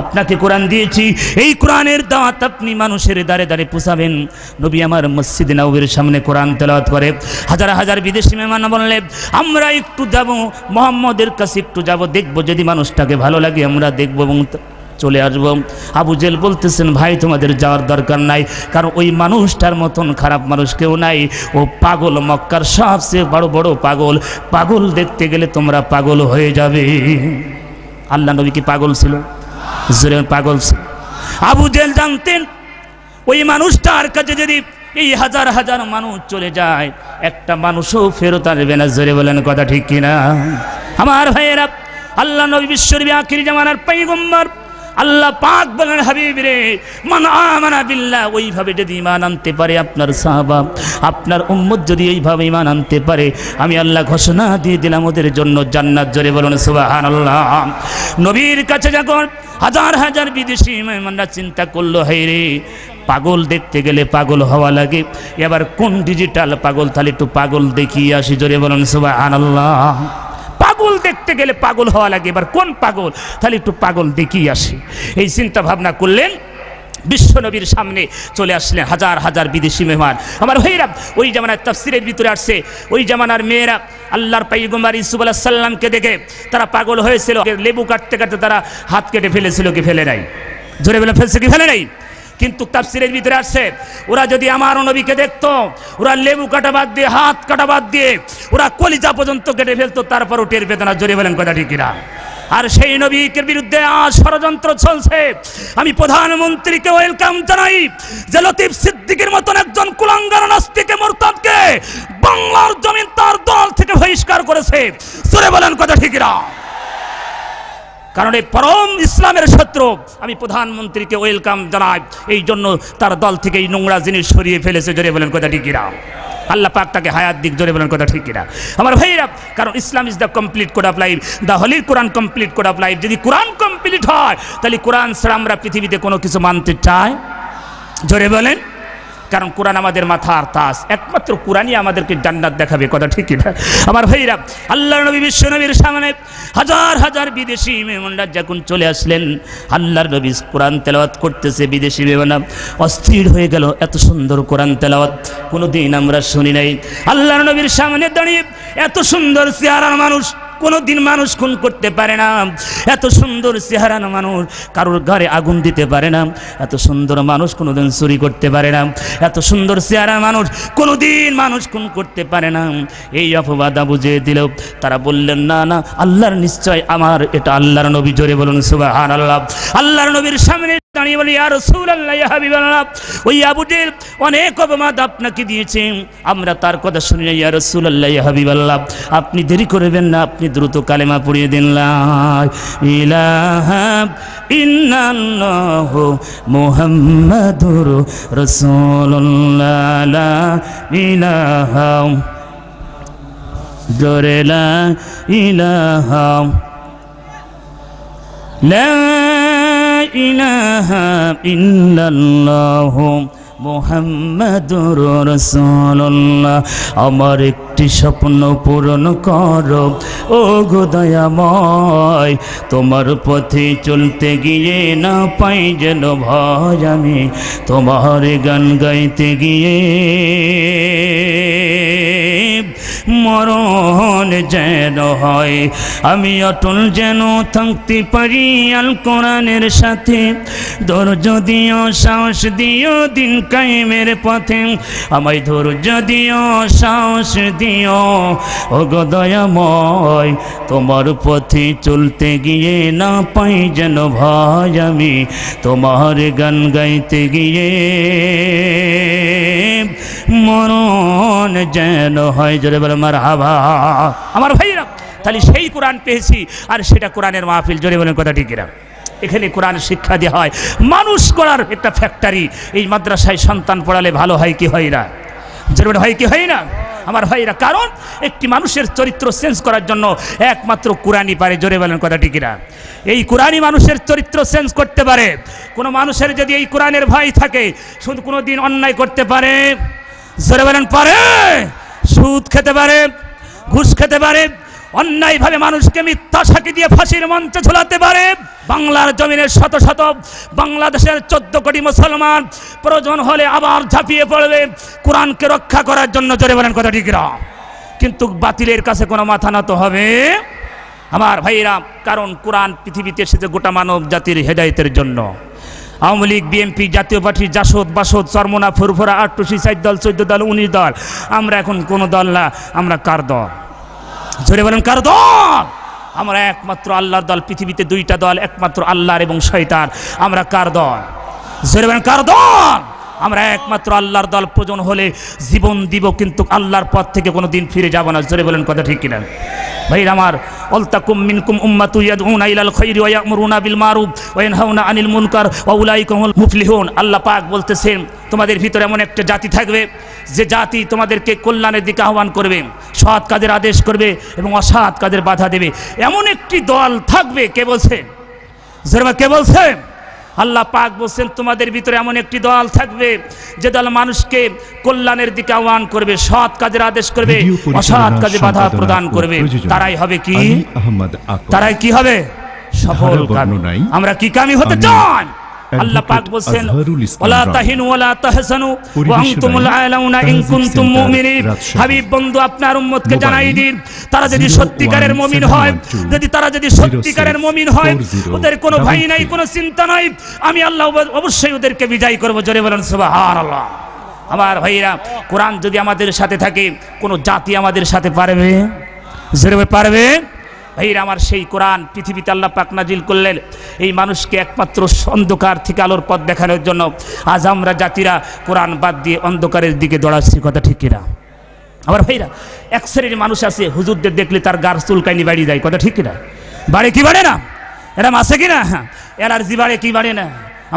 আপনাকে কোরআন দিয়েছি, এই কোরআনের দাওয়াত আপনি মানুষের দ্বারে দ্বারে পৌঁছাবেন। নবী আমার মসজিদে নববীর সামনে কোরআন তেলাওয়াত করে। হাজার হাজার বিদেশি মেহমান বললে, আমরা একটু যাব মুহাম্মদের কাছে, একটু যাব, দেখব, যদি মানুষটাকে ভালো লাগে আমরা দেখব এবং চলে আসবো। আবু জেহেল বলতেছেন, ভাই তোমাদের যাওয়ার দরকার নাই, কারণ ওই মানুষটার মতন খারাপ মানুষ কেউ নাই। ও পাগল, মক্কার সবচেয়ে বড় বড় পাগল। পাগল দেখতে গেলে তোমরা পাগল হয়ে যাবে। আল্লাহ নবী কি পাগল ছিল? জোরে পাগল ছিল। আবু জেহেল জানতেন ওই মানুষটার কাছে যদি এই হাজার হাজার মানুষ চলে যায়, একটা মানুষও ফেরত আসবে না। জোরে বলেন কথা ঠিক কিনা? আমার ভাইয়েরা, আল্লাহ নবী বিশ্বনবী আখির জামানার পয়গম্বর। আল্লাহ পাক বলেন, হাবিব রে, মান আমানা বিল্লাহ, ওইভাবে যদি ঈমান আনতে পারে আপনার সাহাবা, আপনার উম্মত যদি এইভাবে ঈমান আনতে পারে, আমি আল্লাহ ঘোষণা দিয়ে দিলাম ওদের জন্য জান্নাত। জোরে বলুন সুবহানাল্লাহ। নবীর কাছে যখন হাজার হাজার বিদেশি মেহমানরা চিন্তা করলো, হে রে, পাগল দেখতে গেলে পাগল হওয়া লাগে, এবার কোন ডিজিটাল পাগল, তাহলে একটু পাগল দেখিয়ে আসি। জোরে বলুন সুবহানাল্লাহ। পাগল দেখতে গেলে পাগল হওয়া লাগে, এবার কোন পাগল, তাহলে একটু পাগল দেখিয়ে আসি। এই চিন্তা ভাবনা করলেন, বিশ্বনবীর সামনে চলে আসলেন হাজার হাজার বিদেশি মেহমান। আমার ভাইরা, ওই জামানার তাফসীরের ভিতরে আসছে, ওই জামানার মেয়েরা আল্লাহর পয়গম্বর ইউসুফ আলাইহিস সালামকে দেখে তারা পাগল হয়েছিল। লেবু কাটতে কাটতে তারা হাত কেটে ফেলেছিল, কি ফেলে নাই? জোরে বলে ফেলছে, কি ফেলে নাই? কিন্তু তাফসীরের ভিতরে আসছে, ওরা যদি আমার নবীকে দেখতো, ওরা লেবু কাটা বাদ দিয়ে, হাত কাটা বাদ দিয়ে, ওরা কলিজা পর্যন্ত কেটে ফেলতো, তারপরও টের পেত না। জোরে বলেন কথা ঠিক কিনা? আর সেই নবীর বিরুদ্ধে আজ ষড়যন্ত্র চলছে। আমি প্রধানমন্ত্রীকে ওয়েলকাম জানাই যে লতিফ সিদ্দিকের মতন একজন কুলাঙ্গার নাস্তিক মুরতাদকে বাংলার জমিন তার দল থেকে বহিষ্কার করেছে। জোরে বলেন কথা ঠিক কিনা? কারণ এই পরম ইসলামের শত্রু, আমি প্রধানমন্ত্রীকে ওয়েলকাম জানাই, এই জন্য তার দল থেকে এই নোংরা জিনিস সরিয়ে ফেলেছে। জোরে বলেন কথা ঠিক কিনা? আল্লাহ পাক তাকে হায়াত দিক। জোরে বলেন কথা ঠিক কিনা? আমার ভাইরা, কারণ Islam is the complete code of life, the holy Quran complete code of life. যদি কোরআন কমপ্লিট হয়, তাহলে কোরআন ছাড়া আমরা পৃথিবীতে কোনো কিছু মানতে চাই? জোরে বলেন। কারণ কোরআন আমাদের মাথার তাজ, একমাত্র কোরআনই আমাদেরকে জান্নাত দেখাবে। কথা ঠিক কিনা? আমার ভাইরা, আল্লাহর নবী বিশ্বনবীর সামনে হাজার হাজার বিদেশি মেহমানরা যখন চলে আসলেন, আল্লাহর নবী কোরআন তেলাওয়াত করতেছে, বিদেশি মেহমানরা অস্থির হয়ে গেল। এত সুন্দর কোরআন তেলাওয়াত কোনোদিন আমরা শুনি নাই। আল্লাহর নবীর সামনে দাঁড়িয়ে এত সুন্দর চেহারার মানুষ কোনোদিন মানুষ খুন করতে পারে না। এত সুন্দর চেহারার মানুষ কারোর ঘরে আগুন দিতে পারে না। এত সুন্দর মানুষ কোনোদিন চুরি করতে পারে না। এত সুন্দর চেহারার মানুষ কোনোদিন মানুষ খুন করতে পারে না। এই অপবাদ বুঝিয়ে দিল। তারা বললেন, না না, আল্লাহর নিশ্চয় আমার এটা আল্লাহর নবী। জোরে বলুন সুবহানাল্লাহ। আল্লাহর নবীর সামনে দাঁড়িয়ে বলি, ইয়া রাসূলুল্লাহ, ইয়া হাবিবাল্লাহ, ওই আবু জেহেল অনেক অপবাদ আপনাকে দিয়েছে, আমরা তার কথা শুনি না। ইয়া রাসূলুল্লাহ, ইয়া হাবিবাল্লাহ, আপনি দেরি করবেন না, আপনি দ্রুত কালেমা পড়িয়ে দিন, লা ইলাহা ইল্লাল্লাহু মুহাম্মাদুর রাসূলুল্লাহ, লা ইলাহা, জোরে লা ইলাহা, লা ইলাহা ইল্লাল্লাহু মুহাম্মাদুর রাসূলুল্লাহ। আমার একটি স্বপ্ন পূরণ করো ও গো দয়াময়, তোমার পথে চলতে গিয়ে না পাই যেন ভয় আমি, তোমার গান গাইতে গিয়ে মরণ যেন হয়। আমি অটল যেন থাকতে পারি আল কোরআনের সাথে, ধৈর্য দিও সাহস দিও দিন কায়েমের পথে, আমায় ধৈর্য দিও সাহস দিও ও গো দয়াময়, তোমার পথে চলতে গিয়ে না পাই যেন ভয় আমি, তোমার গান গাইতে গিয়ে মরণ যেন হয়। জোরে বলে মারহাবা। আমার ভাইরা, তাহলে সেই কোরআন পেয়েছি, আর সেটা কোরআনের মাহফিল। জোরে বলেন কথা ঠিক কিনা? এখানে কোরআন শিক্ষা দেওয়া হয়, মানুষ করার একটা ফ্যাক্টরি। এই মাদ্রাসায় সন্তান পড়ালে ভালো হয় কি হয় না? জোরে হয় কি হয় না আমার ভাইরা? কারণ একটি মানুষের চরিত্র চেঞ্জ করার জন্য একমাত্র কোরআনই পারে। জোরে বলেন কথা ঠিক কিনা? এই কোরআনই মানুষের চরিত্র চেঞ্জ করতে পারে। কোনো মানুষের যদি এই কোরআনের ভয় থাকে, শুধু কোনো দিন অন্যায় করতে পারে? জোরে বলেন পারে? সুদ খেতে পারে, ঘুষ খেতে পারে, অন্যায়ভাবে মানুষকে মিথ্যা সাক্ষী দিয়ে ফাঁসির মঞ্চে ঝোলাতে পারে। বাংলার জমিনের শত শত বাংলাদেশের 14 কোটি মুসলমান প্রয়োজন হলে আবার ঝাঁপিয়ে পড়বে কোরআনকে রক্ষা করার জন্য। জোরে বলেন কথা ঠিক না? কিন্তু বাতিলের কাছে কোনো মাথা নত হবে আমার ভাইরা। কারণ কোরআন পৃথিবীতে এসেছে গোটা মানব জাতির হেদায়েতের জন্য। আওয়ামী লীগ, বিএনপি, জাতীয় পার্টি, জাসদ, বাসদ, চরমোনা, ফুরফুরা, আটটুসি, 4 দল, 14 দল, 19 দল। আমরা এখন কোনো দল না, আমরা কার দল? জোরে বলেন কার দল? আমরা একমাত্র আল্লাহর দল। পৃথিবীতে 2টা দল, একমাত্র আল্লাহর এবং শয়তান। আমরা কার দল? জোরে বলেন কার দল? আমরা একমাত্র আল্লাহর দল। প্রয়োজন হলে জীবন দিব, কিন্তু আল্লাহর পথ থেকে কোনো দিন ফিরে যাব না। জোরে বলেন কথা ঠিক কিনা ভাইরা আমার? ওয়ালতাকুম মিনকুম উম্মাতুন ইয়াদউনা ইলাল খায়রি ওয়া ইয়া'মুরুনা বিল মারুফ ওয়া ইয়ানহাউনা আনিল মুনকার ওয়া উলাইকা হুমুল মুফলিহুন। আল্লাহ পাক বলতেছেন, তোমাদের ভিতরে এমন একটা জাতি থাকবে যে জাতি তোমাদেরকে কল্যাণের দিকে আহ্বান করবে, সৎ কাজের আদেশ করবে এবং অসৎ কাজের বাধা দেবে। এমন একটি দল থাকবে। কে বলছেন? জোরে কে বলছেন? আল্লাহ পাক বলছেন, তোমাদের ভিতরে এমন একটি দল থাকবে যে দল মানুষকে কল্যাণের দিকে আহ্বান করবে, সৎ কাজের আদেশ করবে, অসৎ কাজে বাধা প্রদান করবে। তারাই হবে কি? তারাই কি হবে? সফল কামী। আমরা কি কামী হতে চাই? আল্লাহ পাক বলছেন, ওয়ালা তাহিনু ওয়ালা তাহজানু ওয়া আনতুমুল আ'লাউনা ইন কুনতুম মুমিনিন। হাবিব বন্ধু, আপনার উম্মতকে জানাই দিন, তারা যদি সত্যিকারের মুমিন হয়, তারা যদি সত্যিকারের মুমিন হয়, ওদের কোনো ভয় নাই, কোনো চিন্তা নাই। আমি আল্লাহ অবশ্যই ওদেরকে বিজয় করব। জোরে বলেন সুবহানাল্লাহ। আমার ভাইরা, কোরআন যদি আমাদের সাথে থাকে, কোনো জাতি আমাদের সাথে পারবে? জোরে পারবে? ভাইরা আমার, সেই কোরআন পৃথিবীতে আল্লাহ পাক নাজিল করলেন এই মানুষকে একমাত্র অন্ধকার থেকে আলোর পথ দেখানোর জন্য। আজ আমরা জাতিরা কোরআন বাদ দিয়ে অন্ধকারের দিকে দৌড়াচ্ছি। কথা ঠিক কিনা আমার ভাইরা? এক শ্রেণীর মানুষ আছে, হুজুরদের দেখলে তার গার চুলকানি বাড়ি যায়। কথা ঠিক কিনা? বাড়ে কি বাড়ে না? এরম আছে কিনা? এলার্জি বাড়ে কি বাড়ে না?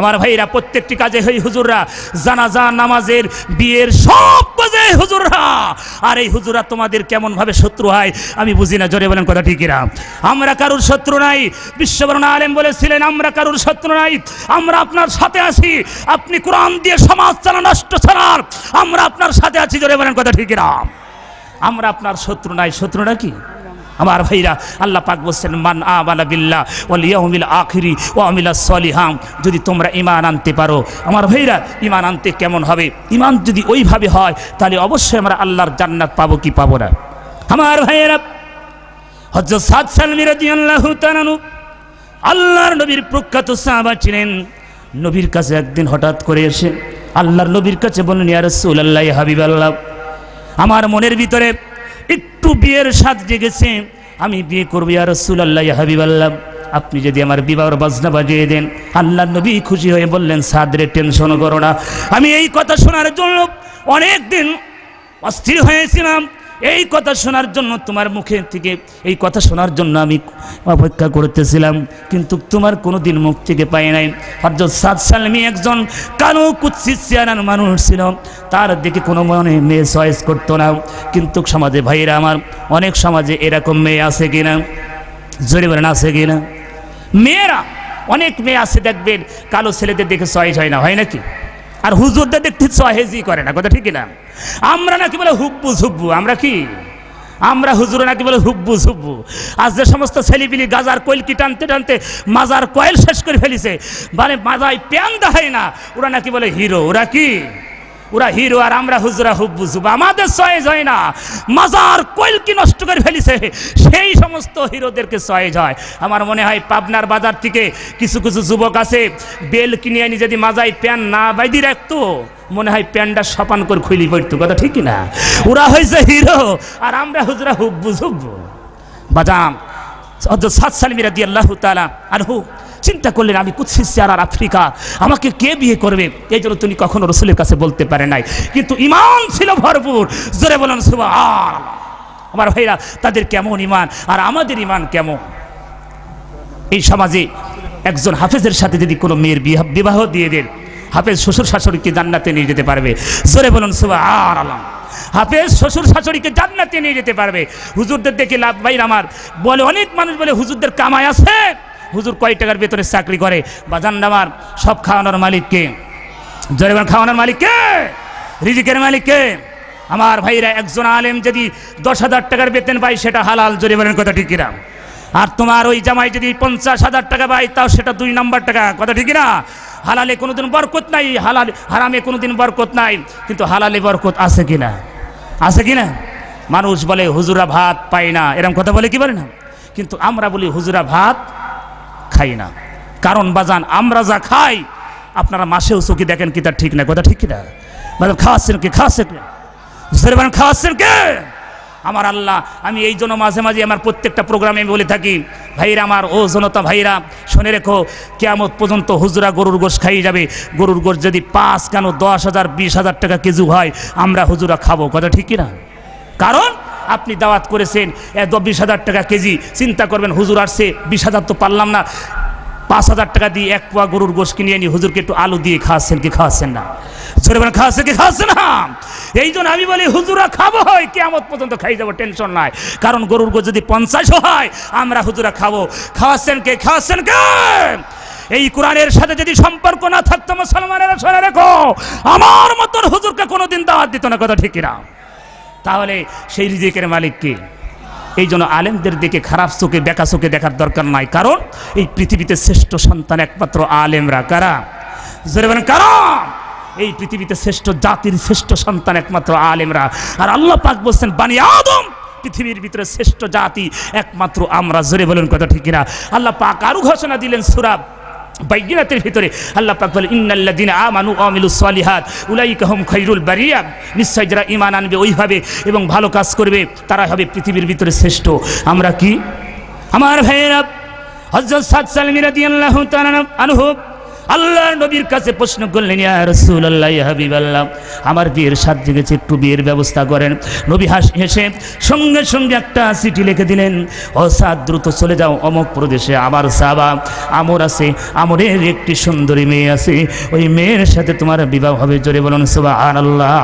আমার ভাইরা, প্রত্যেকটি কাজে এই হুজুররা, জানাজা, নামাজের, বিয়ের সব কাজে হুজুররা। আর এই হুজুররা তোমাদের কেমন ভাবে শত্রু হয় আমি বুঝি না। জোরে বলেন কথা ঠিক কিনা? আমরা কারুর শত্রু নাই। বিশ্ববরণ আলেম বলেছিলেন, আমরা কারুর শত্রু নাই, আমরা আপনার সাথে আছি। আপনি কোরআন দিয়ে সমাজ চালান, নষ্ট চালান, আমরা আপনার সাথে আছি। জোরে বলেন কথা ঠিক কিনা? আমরা আপনার শত্রু নাই। শত্রুটা কি আমার ভাইরা? আল্লাহ পাক বলছেন, মান আমানা বিল্লাহ ওয়াল ইয়াউমিল আখিরি ওয়া আমিলা সলিহান। যদি তোমরা ঈমান আনতে পারো, আমার ভাইরা, ঈমান আনতে কেমন হবে? ঈমান যদি ওইভাবে হয়, তাহলে অবশ্যই আমরা আল্লাহর জান্নাত পাবো কি পাবো না? আমার ভাইরা, হযরত সাদ সালমী রাদিয়াল্লাহু তাআলা আনহু আল্লাহর নবীর প্রখ্যাত সাহাবা ছিলেন। নবীর কাছে একদিন হঠাৎ করে এসে আল্লাহর নবীর কাছে বললেন, ইয়া রাসূলুল্লাহ, ইয়া হাবিবাল্লাহ, আমার মনের ভিতরে একটু বিয়ের স্বাদ জেগেছে, আমি বিয়ে করবো ইয়া রাসূলুল্লাহ, ইয়া হাবিবাল্লাহ, আপনি যদি আমার বিবাহের বাজনা বাজিয়ে দেন। আল্লাহর নবী খুশি হয়ে বললেন, সাদ রে, টেনশন করো না, আমি এই কথা শোনার জন্য অনেক দিন অস্থির হয়েছিলাম। এই কথা শোনার জন্য, তোমার মুখে থেকে এই কথা শোনার জন্য আমি অপেক্ষা করতেছিলাম, কিন্তু তোমার কোনো দিন মুখ থেকে পাই নাই। হযরত সাদ সালমী একজন কালো কুৎসিত চেহারার মানুষ ছিল, তার দিকে কোনো মনে মেয়ে চয়েস করতো না। কিন্তু সমাজে ভাইরা আমার, অনেক সমাজে এরকম মেয়ে আছে কিনা? জোরে বলেন আছে কিনা? মেয়েরা, অনেক মেয়ে আছে দেখবেন, কালো ছেলেদের দেখে চয়েস হয় না, হয় নাকি? আর হুজুরদের দেখতে সহেজি করে না, কথা ঠিক না? আমরা নাকি বলে হুব্বু ঝুব্বু, আমরা কি আমরা হুজুর নাকি বলে হুব্বু ঝুব্বু। আজ যে সমস্ত ছেলিপিলি গাজার কইলকি টানতে টানতে মাজার কয়েল শেষ করে ফেলিছে, মানে মাজায় প্যান দেয় না, ওরা নাকি বলে হিরো। ওরা কি? ওরা হিরো, আর আমরা হুজুরা হুব্বু ঝুব্বু। আমাদের সয়েজ হয় না, মাজার কয়েলকি নষ্ট করে ফেলিছে সেই সমস্ত হিরোদেরকে সয়েজ হয়। আমার মনে হয় পাবনার বাজার থেকে কিছু কিছু যুবক আছে, বেল কিনে আনি যদি মাজায় প্যান না বাইদি রাখতো, মনে হয় প্যান্টটা সপান করে খুলি পড়তো, কথা ঠিক না? ওরা হয়েছে হিরো, আর আমরা হুজুরা হুব্বু ঝুব্বু। বাজাম হযরত সাদ সালমী রাদিয়াল্লাহু তাআলা আনহু চিন্তা করলেন, আমি কুৎসিত চেহারার আফ্রিকা, আমাকে কে বিয়ে করবে? এই জন্য তিনি কখনো রসুলের কাছে বলতে পারে নাই, কিন্তু ইমান ছিল ভরপুর। জোরে বলেন সুবহানাল্লাহ। আমার ভাইরা, তাদের কেমন ইমান আর আমাদের ইমান কেমন? এই সমাজে একজন হাফেজের সাথে যদি কোনো মেয়ের বিবাহ দিয়ে দেন, হাফেজ শ্বশুর শাশুড়িকে জান্নাতে নিয়ে যেতে পারবে। জোরে বলুন সুবহানাল্লাহ। হাফেজ শ্বশুর শাশুড়িকে জান্নাতে নিয়ে যেতে পারবে। হুজুরদের দেখে লাভ ভাইরা আমার, বলে অনেক মানুষ বলে হুজুরদের কামাই আছে, হুজুর কয় টাকার বেতনে চাকরি করে? বাজান আমার, সব খাওয়ানোর মালিককে। জোরে বলেন, খাওয়ানোর মালিককে, রিজিকের মালিককে। আমার ভাইরা, একজন আলেম যদি 10,000 টাকার বেতন পায় সেটা হালাল। জোরে বলেন, কথা ঠিক কিনা? আর তোমার ওই জামাই যদি 50,000 টাকা পায়, তাও সেটা 2 নম্বর টাকা, কথা ঠিক কিনা? হালালে কোনোদিন বরকত নাই, হারামে কোনোদিন বরকত নাই, কিন্তু হালালে বরকত আছে কিনা? আছে কিনা? মানুষ বলে হুজুরা ভাত পায় না, এরকম কথা বলে কি বলে না? কিন্তু আমরা বলি হুজুরা ভাত খাই না। কারণ বাজান, আমরা যা খাই আপনারা মাসেও চোখে দেখেন কি তার ঠিক না, কথা ঠিক কিনা? মানে খাওয়াচ্ছেন কে? খাওয়াচ্ছেন কে? খাওয়াচ্ছেন কে? আমার আল্লাহ। আমি এই জন্য মাঝে মাঝে আমার প্রত্যেকটা প্রোগ্রামে বলে থাকি, ভাইরা আমার, ও জনতা ভাইরা, শুনে রেখো, কিয়ামত পর্যন্ত হুজুরা গরুর গোশ খাইয়ে যাবে। গরুর গোশ যদি 5 কেন 10,000 20,000 টাকা কেজি হয়, আমরা হুজুরা খাবো, কথা ঠিক কিনা? কারণ আপনি দাওয়াত করেছেন 20,000 টাকা কেজি, চিন্তা করবেন হুজুর আসছে 20,000 তো পারলাম না, 5,000 টাকা দিয়ে 1 পোয়া গরুর গোশ কিনে আনি হুজুরকে একটু আলু দিয়ে খাওয়াচ্ছেন কি খাওয়াচ্ছেন না? জোরে বলেন, খাওয়াচ্ছেন কি খাওয়াচ্ছেন না? এই জন্য আমি বলি হুজুরা খাবো, হয় কিয়ামত পর্যন্ত খাই যাবো, টেনশন নাই। কারণ গরুর গোশ যদি 50 হয়, আমরা হুজুরা খাবো। খাওয়াচ্ছেন কে? খাওয়াচ্ছেন কে? এই কোরআনের সাথে যদি সম্পর্ক না থাকতো, মুসলমানেরা শুনে রেখো, আমার মতন হুজুরকে কোনোদিন দাওয়াত দিত না, কথা ঠিক কিনা? তাহলে সেই রিজিকের মালিক কে? এই জন্য আলেমদের দিকে খারাপ চোখে, বেকা চোখে দেখার দরকার নাই। কারণ এই পৃথিবীতে শ্রেষ্ঠ সন্তান একমাত্র আলেমরা। কারা? জোরে বলেন, কারা? এই পৃথিবীতে শ্রেষ্ঠ জাতির শ্রেষ্ঠ সন্তান একমাত্র আলেমরা। আর আল্লাহ পাক বলছেন, বানি আদম পৃথিবীর ভিতরে শ্রেষ্ঠ জাতি একমাত্র আমরা। জোরে বলেন, কথা ঠিক কিনা? আল্লাহ পাক আরো ঘোষণা দিলেন সূরা বাইয়িনাতের ভিতরে, আল্লাহ পাক বলেন, ইন্নাল্লাযিনা আমানু ওয়া আমিলুস সালিহাত উলাইকা হুম খায়রুল বারিয়া। নিশ্চয় যারা ঈমান আনবে ওইভাবে এবং ভালো কাজ করবে, তারা হবে পৃথিবীর ভিতরে শ্রেষ্ঠ। আমরা কি? আমার ভাইয়েরা, হযরত সাদ সালমী রাদিয়াল্লাহু তাআলা আনহু আল্লাহর নবীর কাছে প্রশ্ন করলেন, ইয়া রাসূলুল্লাহ, ইয়া হাবিবাল্লাহ, আমার বিয়ের সাথ জেগেছে, একটু বিয়ের ব্যবস্থা করেন। নবী হেসে সঙ্গে সঙ্গে একটা চিঠি লিখে দিলেন, ও সাদ, দ্রুত চলে যাও অমুক প্রদেশে, আমার সাহাবা আমর আছে, আমরের একটি সুন্দরী মেয়ে আছে, ওই মেয়ের সাথে তোমার বিবাহ হবে। জোরে বলুন সুবহানাল্লাহ।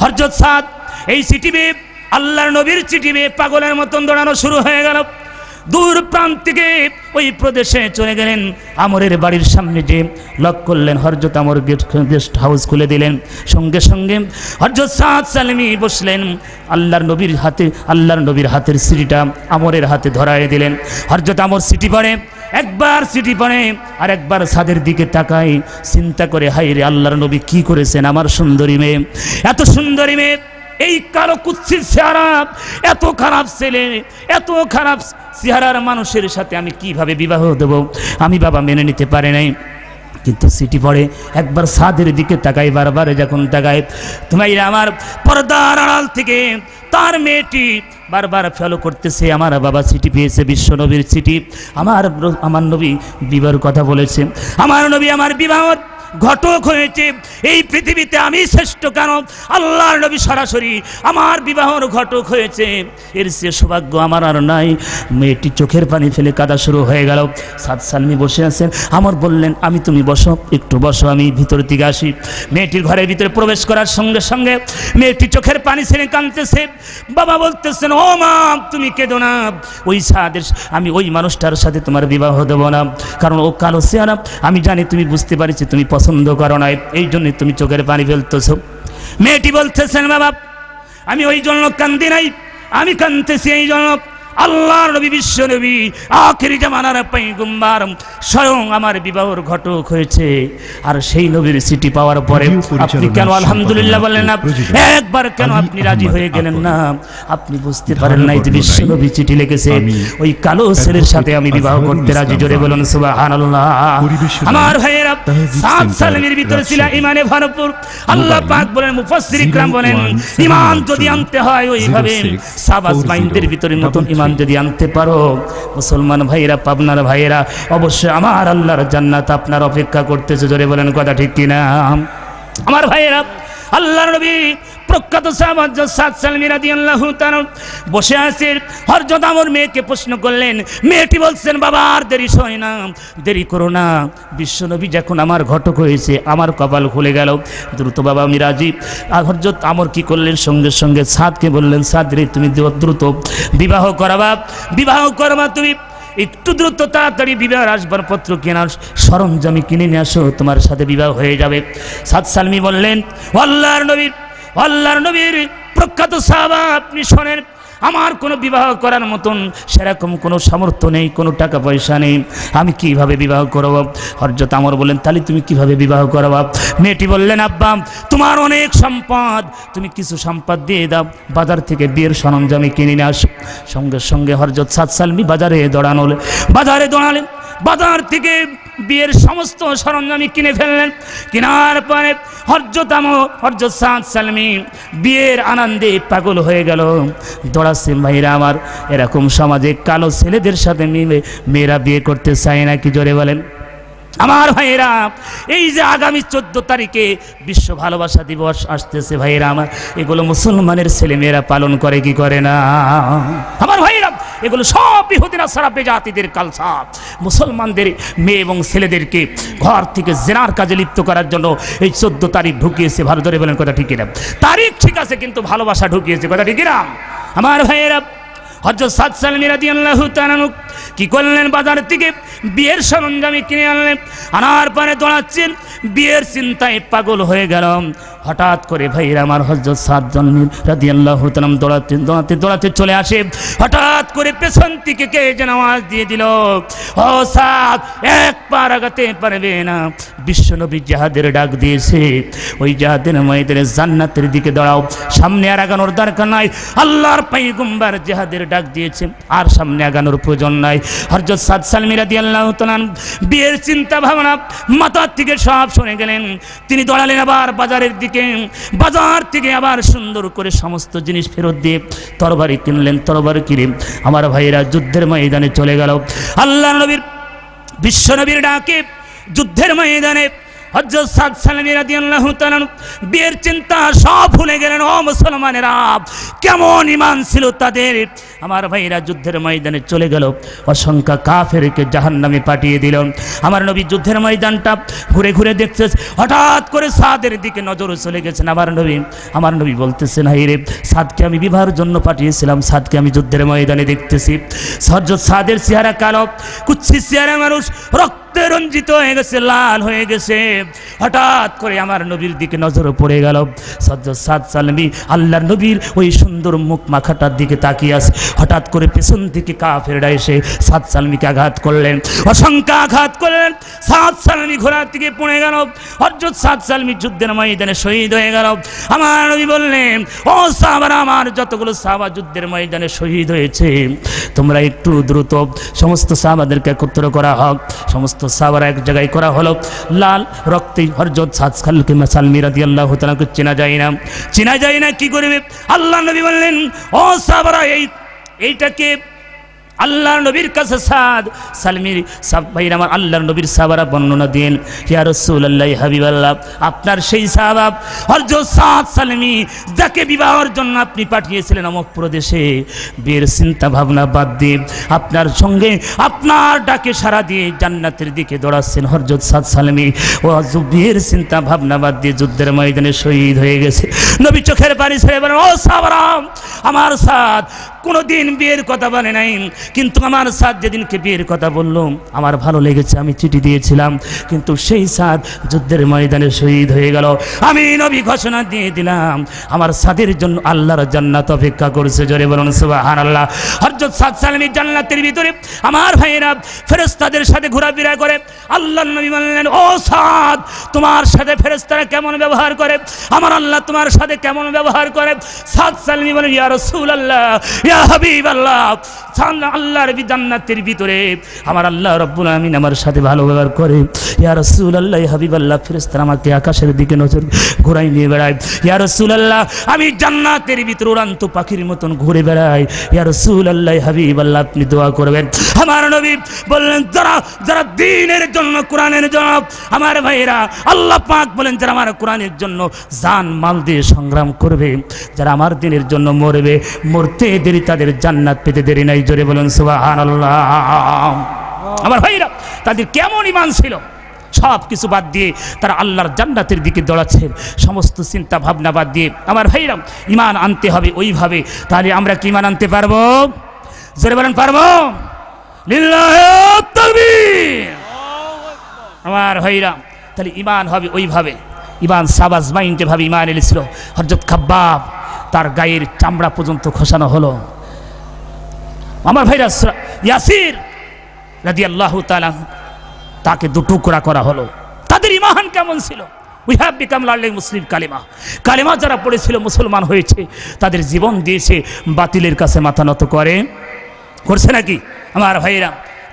হযরত সাদ এই চিঠি পেয়ে, আল্লাহর নবীর চিঠি পেয়ে পাগলের মতন দৌড়ানো শুরু হয়ে গেল। দূর প্রান্ত থেকে ওই প্রদেশে চলে গেলেন। আমরের বাড়ির সামনে যে লক করলেন, হযরত আমর গেস্ট হাউস খুলে দিলেন। সঙ্গে সঙ্গে হযরত সাদ সালমী বসলেন, আল্লাহর নবীর হাতের সিটিটা আমরের হাতে ধরায় দিলেন। হযরত আমর সিটি পড়ে, একবার সিটি পড়ে আর একবার সাদের দিকে তাকায়, চিন্তা করে, হায় রে, আল্লাহর নবী কি করেছেন আমার সুন্দরী মেয়ে, এত সুন্দরী মেয়ে, এই কালো কুৎসিত চেহারা, এত খারাপ ছেলে, এত খারাপ চেহারার মানুষের সাথে আমি কিভাবে বিবাহ দেব? আমি বাবা মেনে নিতে পারে নাই। কিন্তু সিটি পড়ে, একবার সাদের দিকে তাকাই, বারবার যখন তাকায়, তোমার আমার পর্দার আড়াল থেকে তার মেয়েটি বারবার ফলো করতেছে, আমার বাবা চিঠি পেয়েছে, বিশ্ব নবীর চিঠি, আমার নবী বিবাহের কথা বলেছে, আমার নবী আমার বিবাহ ঘটক হয়েছে। এই পৃথিবীতে আমি শ্রেষ্ঠ, কারণ আল্লাহর নবী সরাসরি আমার বিবাহর ঘটক হয়েছে, এর চেয়ে সৌভাগ্য আমার আর নাই। মেয়েটি চোখের পানি ফেলে কাঁদা শুরু হয়ে গেল। সাদ সালমী বসে আছেন, আমার বললেন, তুমি বসো, একটু বসো, আমি ভিতর থেকে আসি। মেয়েটির ঘরের ভিতরে প্রবেশ করার সঙ্গে সঙ্গে মেয়েটি চোখের পানি ছেড়ে কাঁদতেছে। বাবা বলতেছেন, ও মা, তুমি কেঁদো না, ওই মানুষটার সাথে তোমার বিবাহ দেবো না, কারণ ও কালো চেহারা, আমি জানি, তুমি বুঝতে পারছি, তুমি পছন্দ করো না, এই জন্যই তুমি চোখের পানি ফেলতেছো। মেয়েটি বলতেছেন বাবা আমি ওই জন্য কান্দি নাই, আমি কান্দতেছি এই জন্য আল্লাহর নবী বিশ্ব নবী আখিরি জামানার পয়গম্বর স্বয়ং আমার বিবাহের ঘটক হয়েছে, আর সেই নবীর চিঠি পাওয়ার পরে আপনি কেন আলহামদুলিল্লাহ বললেন না? একবার কেন আপনি রাজি হয়ে গেলেন না? আপনি বুঝতে পারেন নাই যে বিশ্ব নবী চিঠি লিখেছে ওই কালো ছেলের সাথে আমি বিবাহ করতে রাজি। জোরে বলুন সুবহানাল্লাহ। আমার ভাইয়েরা সাত সালের ভিতরে ছিল ইমানে ভরপুর। আল্লাহ পাক বলেন, মুফাসসির ইকরাম বলেন, ঈমান যদি আনতে হয় ওইভাবে সাবাস মাইন্ডের ভিতরে নতুন ঈমান যদি আনতে পারো মুসলমান ভাইয়েরা, পাবনার ভাইয়েরা, অবশ্যই আমার আল্লাহর জান্নাত আপনার অপেক্ষা করতেছে। জোরে বলেন কথা ঠিক কিনা? আমার ভাইয়েরা, আল্লাহর নবী প্রখ্যাত সাহাবা হযরত সাদ সালমী রাদিয়াল্লাহু তাআলা বসে আছেন। হযরত আমর মেয়েকে প্রশ্ন করলেন, মেয়েটি বলছেন বাবা আর দেরি হয় না, দেরি করো না, বিশ্বনবী যখন আমার ঘটক হয়েছে আমার কপাল খুলে গেল, দ্রুত বাবা আমি রাজি। আর হযরত আমর কি করলেন, সঙ্গে সঙ্গে সাদকে বললেন, সাদ রে তুমি দ্রুত বিবাহ করবা, তুমি একটু দ্রুত তাড়াতাড়ি বিবাহ আসবাবপত্র কেনার সরঞ্জামি কিনে নিয়ে আসো, তোমার সাথে বিবাহ হয়ে যাবে। সাদ সালমী বললেন, আল্লাহর নবীর প্রখ্যাত সাহাবা আপনি শোনেন, আমার কোনো বিবাহ করার মতন সেরকম কোনো সামর্থ্য নেই, কোনো টাকা পয়সা নেই, আমি কিভাবে বিবাহ করব? হযরত আমর বললেন, তাহলে তুমি কিভাবে বিবাহ করবা? মেয়েটি বললেন, আব্বা তোমার অনেক সম্পদ, তুমি কিছু সম্পদ দিয়ে দাও, বাজার থেকে বিয়ের সরঞ্জাম কিনে নিয়ে আসো। সঙ্গে সঙ্গে হযরত সাদ সালমী বাজারে দৌড়ালেন, বাজার থেকে বিয়ের সমস্ত সরঞ্জাম কিনে ফেললেন। কেনার পরে হযরত সাদ সালমী বিয়ের আনন্দে পাগল হয়ে গেল, দৌড়াচ্ছে। ভাইরা আমার, এরকম সমাজে কালো ছেলেদের সাথে মেয়েরা বিয়ে করতে চায় না, কি জোরে বলেন? আমার ভাইয়েরা, এই যে আগামী 14 তারিখে বিশ্ব ভালোবাসা দিবস আসতেছে ভাইয়েরা আমার, এগুলো মুসলমানের ছেলে মেয়েরা পালন করে কি করে না? আমার ভাইয়েরা, এগুলো সব ইহুদি নাসারা বেজাতিদের কালচার। মুসলমানদের মেয়ে এবং ছেলেদেরকে ঘর থেকে জিনার কাজে লিপ্ত করার জন্য এই 14 তারিখ ঢুকিয়েছে। ভালো ধরে বলেন কথা ঠিক না? তারিখ ঠিক আছে কিন্তু ভালোবাসা ঢুকিয়েছে, কথা ঠিক না? আমার ভাইয়েরা, হযরত সাদ সালমী রাদিয়াল্লাহু তাআলা কি করলেন, বাজার থেকে বিয়ের সরঞ্জাম কিনে আনলেন। আনার পরে দৌড়াচ্ছেন, বিয়ের চিন্তায় পাগল হয়ে গেল। হঠাৎ করে ভাইরা আমার, হযরত সাদ সালমী রাদিয়াল্লাহু তাআলা দৌড়াতে চলে আসে। হঠাৎ করে পেছন থেকে কে যেন আওয়াজ দিয়ে দিল, ও সাদ এক পা আগাতে পারবে না, বিশ্বনবী জিহাদের ডাক দিয়েছে, ওই জিহাদের ময়দানে জান্নাতের দিকে দাঁড়াও, সামনে আর আগানোর দরকার নাই, আল্লাহর পয়গম্বর জিহাদের ডাক দিয়েছে, আর সামনে আগানোর প্রয়োজন নাই। হযরত সাদ সালমী রাদিয়াল্লাহু তাআলা বিয়ের চিন্তা ভাবনা মাথার থেকে সব শুনে গেলেন। তিনি দৌড়ালেন আবার বাজারের দিকে, বাজার থেকে আবার সুন্দর করে সমস্ত জিনিস ফেরত দিয়ে তরবারি কিনলেন। তরবারি কিনে আমার ভাইয়েরা যুদ্ধের ময়দানে চলে গেল। আল্লাহর নবীর বিশ্ব নবীর ডাকে যুদ্ধের ময়দানে হযরত সাদ সালমী রাদিয়াল্লাহু তাআলা বিয়ের চিন্তা সব ভুলে গেলেন। ও মুসলমানেরা, কেমন ঈমান ছিল তাদের! আমার ভাইরা যুদ্ধের ময়দানে চলে গেল, অসংখ্য কাফেরকে জাহান্নামে পাঠিয়ে দিল। আমার নবী যুদ্ধের ময়দানটা ঘুরে ঘুরে দেখছে, হঠাৎ করে সাদের দিকে নজর চলে গেছেন। আমার নবী বলতেছেন, হাই রে, সাদকে আমি বিবাহের জন্য পাঠিয়েছিলাম, সাদকে আমি যুদ্ধের ময়দানে দেখতেছি। হযরত সাদের চেহারা কালো, কুৎসিত চেহারা মানুষ, রক্তে রঞ্জিত হয়ে গেছে, লাল হয়ে গেছে। হঠাৎ করে আমার নবীর দিকে নজর পড়ে গেল। হযরত সাদ সালমী আল্লাহর নবীর ওই সুন্দর মুখ মাখাটার দিকে তাকিয়ে আছে। হঠাৎ করে পেছন থেকে কাফেররা এসে সাদ সালমীকে আঘাত করলেন, অসংখ্য আঘাত করলেন। সাদ সালমী ঘোড়ার দিকে পড়ে গেল। হযরত সাদ সালমী যুদ্ধের ময়দানে শহীদ হয়ে গেল। আমার নবী বললেন, ও সাহাবারা, আমার যতগুলো সাহাবা যুদ্ধের ময়দানে শহীদ হয়েছে, তোমরা একটু দ্রুত সমস্ত সাহাবাদেরকে একত্র করা হোক। সমস্ত সাহাবারা এক জায়গায় করা হলো। লাল রক্তে হযরত সাদ সালমী রাদিয়াল্লাহু তাআলা চেনা যায় না, কি করবে? আল্লাহ নবী বললেন, ও সাহাবারা, এইটাকে আল্লাহর নবীর কাছে সাদ সালমীর ভাইরা আমার আল্লাহর নবীর সাহাবারা বর্ণনা দেন, ইয়া রাসূলুল্লাহ, হাবিবাল্লাহ, আপনার সেই সাহাবা হযরত সাদ সালমী যাকে বিবাহের জন্য আপনি পাঠিয়েছিলেন অমুক প্রদেশে, বিয়ের চিন্তা ভাবনা বাদ দিয়ে আপনার সঙ্গে আপনার ডাকে সাড়া দিয়ে জান্নাতের দিকে দৌড়াচ্ছেন। হযরত সাদ সালমী ও বিয়ের চিন্তা ভাবনা বাদ দিয়ে যুদ্ধের ময়দানে শহীদ হয়ে গেছে। নবী চোখের পানি ছেড়ে বলেন, ও সাহাবারা, আমার সাদ কোনোদিন বিয়ের কথা বলে নাই, কিন্তু আমার সাদ যেদিনকে বিয়ের কথা বললো আমার ভালো লেগেছে, আমি চিঠি দিয়েছিলাম, কিন্তু সেই সাদ যুদ্ধের ময়দানে শহীদ হয়ে গেল। আমি নবী ঘোষণা দিয়ে দিলাম আমার সাদের জন্য আল্লাহর জান্নাত অপেক্ষা করছে। জোরে বলুন সুবহানাল্লাহ। হযরত সাদ সালামী জান্নাতের ভিতরে আমার ভাইয়েরা ফেরেশতাদের সাথে ঘোরাফেরা করে। আল্লাহর নবী বললেন, ও সাদ, তোমার সাথে ফেরেশতারা কেমন ব্যবহার করে, আমার আল্লাহ তোমার সাথে কেমন ব্যবহার করে? সাদ সালামী বলেন, ইয়া রাসূলুল্লাহ, ইয়া হাবিবাল্লাহ, আল্লাহর জান্নাতের ভিতরে আমার আল্লাহ রাব্বুল আলামিন আমার সাথে ভালো ব্যবহার করে। ইয়া রাসূলুল্লাহ, ইয়া হাবিবাল্লাহ, ফেরেশতারা আমাকে আকাশের দিকে নজর ঘোরাই নিয়ে বেড়ায়। ইয়া রাসূলুল্লাহ, আমি জান্নাতের ভিতরে উড়ান্ত পাখির মতন ঘুরে বেড়াই। ইয়া রাসূলুল্লাহ, ইয়া হাবিবাল্লাহ, আপনি দোয়া করবেন। আমার নবী বললেন, যারা যারা দ্বীনের জন্য, কোরআনের জন্য, আমার ভাইরা আল্লাহ পাক বলেন যারা আমার কোরআনের জন্য জান মাল দিয়ে সংগ্রাম করবে, যারা আমার দ্বীনের জন্য মরবে, মরতে দেরি তাদের জান্নাত পেতে দেরি নাই। জোরে বলুন সুবহানাল্লাহ। আমার ভাইরা তাদের কেমন ঈমান ছিল, সব কিছু বাদ দিয়ে তারা আল্লাহর জান্নাতের দিকে দৌড়াচ্ছে, সমস্ত চিন্তা ভাবনা বাদ দিয়ে। আমার ভাইরা ঈমান আনতে হবে ওইভাবে, তাহলে আমরা কি ঈমান আনতে পারবো? জোরে বলেন, পারবো? লিল্লাহি তাকবীর। আমার ভাইরা তাহলে ঈমান হবে ওইভাবে। ঈমান সাবাজ মাইন্ডে ভাবে ঈমান এনেছিল। হযরত খাব্বাব তার গায়ের চামড়া পর্যন্ত খসানো হলো। আমার ভাইরা ইয়াসির রাদিয়াল্লাহু তাআলা তাকে দুটুকরা করা হলো। তাদের ঈমান কেমন ছিল? উই হ্যাভ বিকাম লার্নিং মুসলিম কালিমা। কালিমা যারা পড়েছিল মুসলমান হয়েছে, তাদের জীবন দিয়েছে, বাতিলের কাছে মাথা নত করছে নাকি? আমার ভাইরা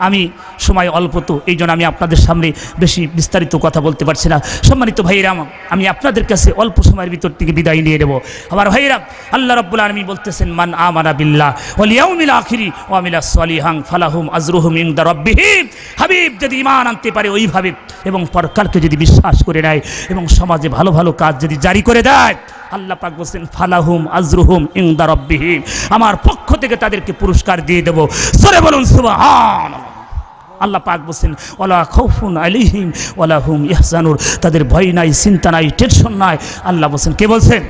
আমি সময় অল্প, তো এই জন্য আমি আপনাদের সামনে বেশি বিস্তারিত কথা বলতে পারছি না। সম্মানিত ভাইরা, আমি আপনাদের কাছে অল্প সময়ের ভিতর থেকে বিদায় নিয়ে নেব। আমার ভাইরা আল্লাহ রাব্বুল আলামিন বলতেছেন, মান আমানা বিল্লাহ ওয়াল ইয়াউমিল আখিরি ওয়া আমিলা সলিহান ফালাহুম আজরুহুম ইনদা রাব্বিহিম। হাবিব যদি ঈমান আনতে পারে ওইভাবে, এবং পরকালকে যদি বিশ্বাস করে নেয়, এবং সমাজে ভালো ভালো কাজ যদি জারি করে দেয়, আল্লাহ পাক বলেন ফালাহুম আজরুহুম ইনদা রাব্বিহিম, আমার পক্ষ থেকে তাদেরকে পুরস্কার দিয়ে দেব। জোরে বলুন সুবহানাল্লাহ। আল্লাহ পাক বলেন ওয়ালা খাউফুন আলাইহিম ওয়ালা হুম ইয়াহজানুন, তাদের ভয় নাই, চিন্তা নাই, টেনশন নাই। আল্লাহ বলেন, কে বলছেন?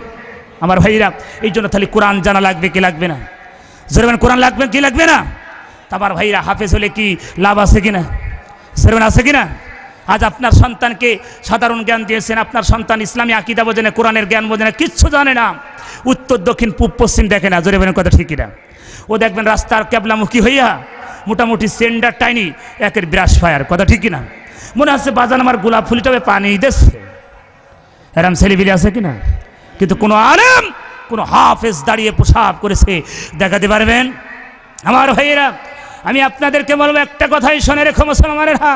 আমার ভাইরা এই জন্য তাহলে কোরআন জানা লাগবে কি লাগবে না? জোরে বলেন, কোরআন লাগবে কি লাগবে না? আমার ভাইরা হাফেজ হলে কি লাভ আছে কিনা? জোরে বলেন, আছে কিনা? আজ আপনার সন্তানকে সাধারণ জ্ঞান দিয়েছেন, আপনার সন্তান ইসলামী আকীদা বোঝে না, কোরআনের জ্ঞান বোঝে না, কিচ্ছু জানে না, উত্তর দক্ষিণ পূব পশ্চিম দেখে না। জোরে বলেন, কথা ঠিক কিনা? ও দেখবেন রাস্তার ক্যাবলামুখী হইয়া মোটামুটি সেন্ডার টাইনি একের ব্রাশ ফায়ার, কথা ঠিক কিনা? মনে হচ্ছে বাজান আমার গোলাপ ফুলিটাবে পানি দিচ্ছে, এরম ছেলেপিলে আছে কিনা? কিন্তু কোনো আলেম, কোনো হাফেজ দাঁড়িয়ে প্রসাব করেছে দেখাতে পারবেন? আমার ভাইয়েরা আমি আপনাদেরকে বলবো একটা কথাই শুনে রেখো মুসলমানেরা,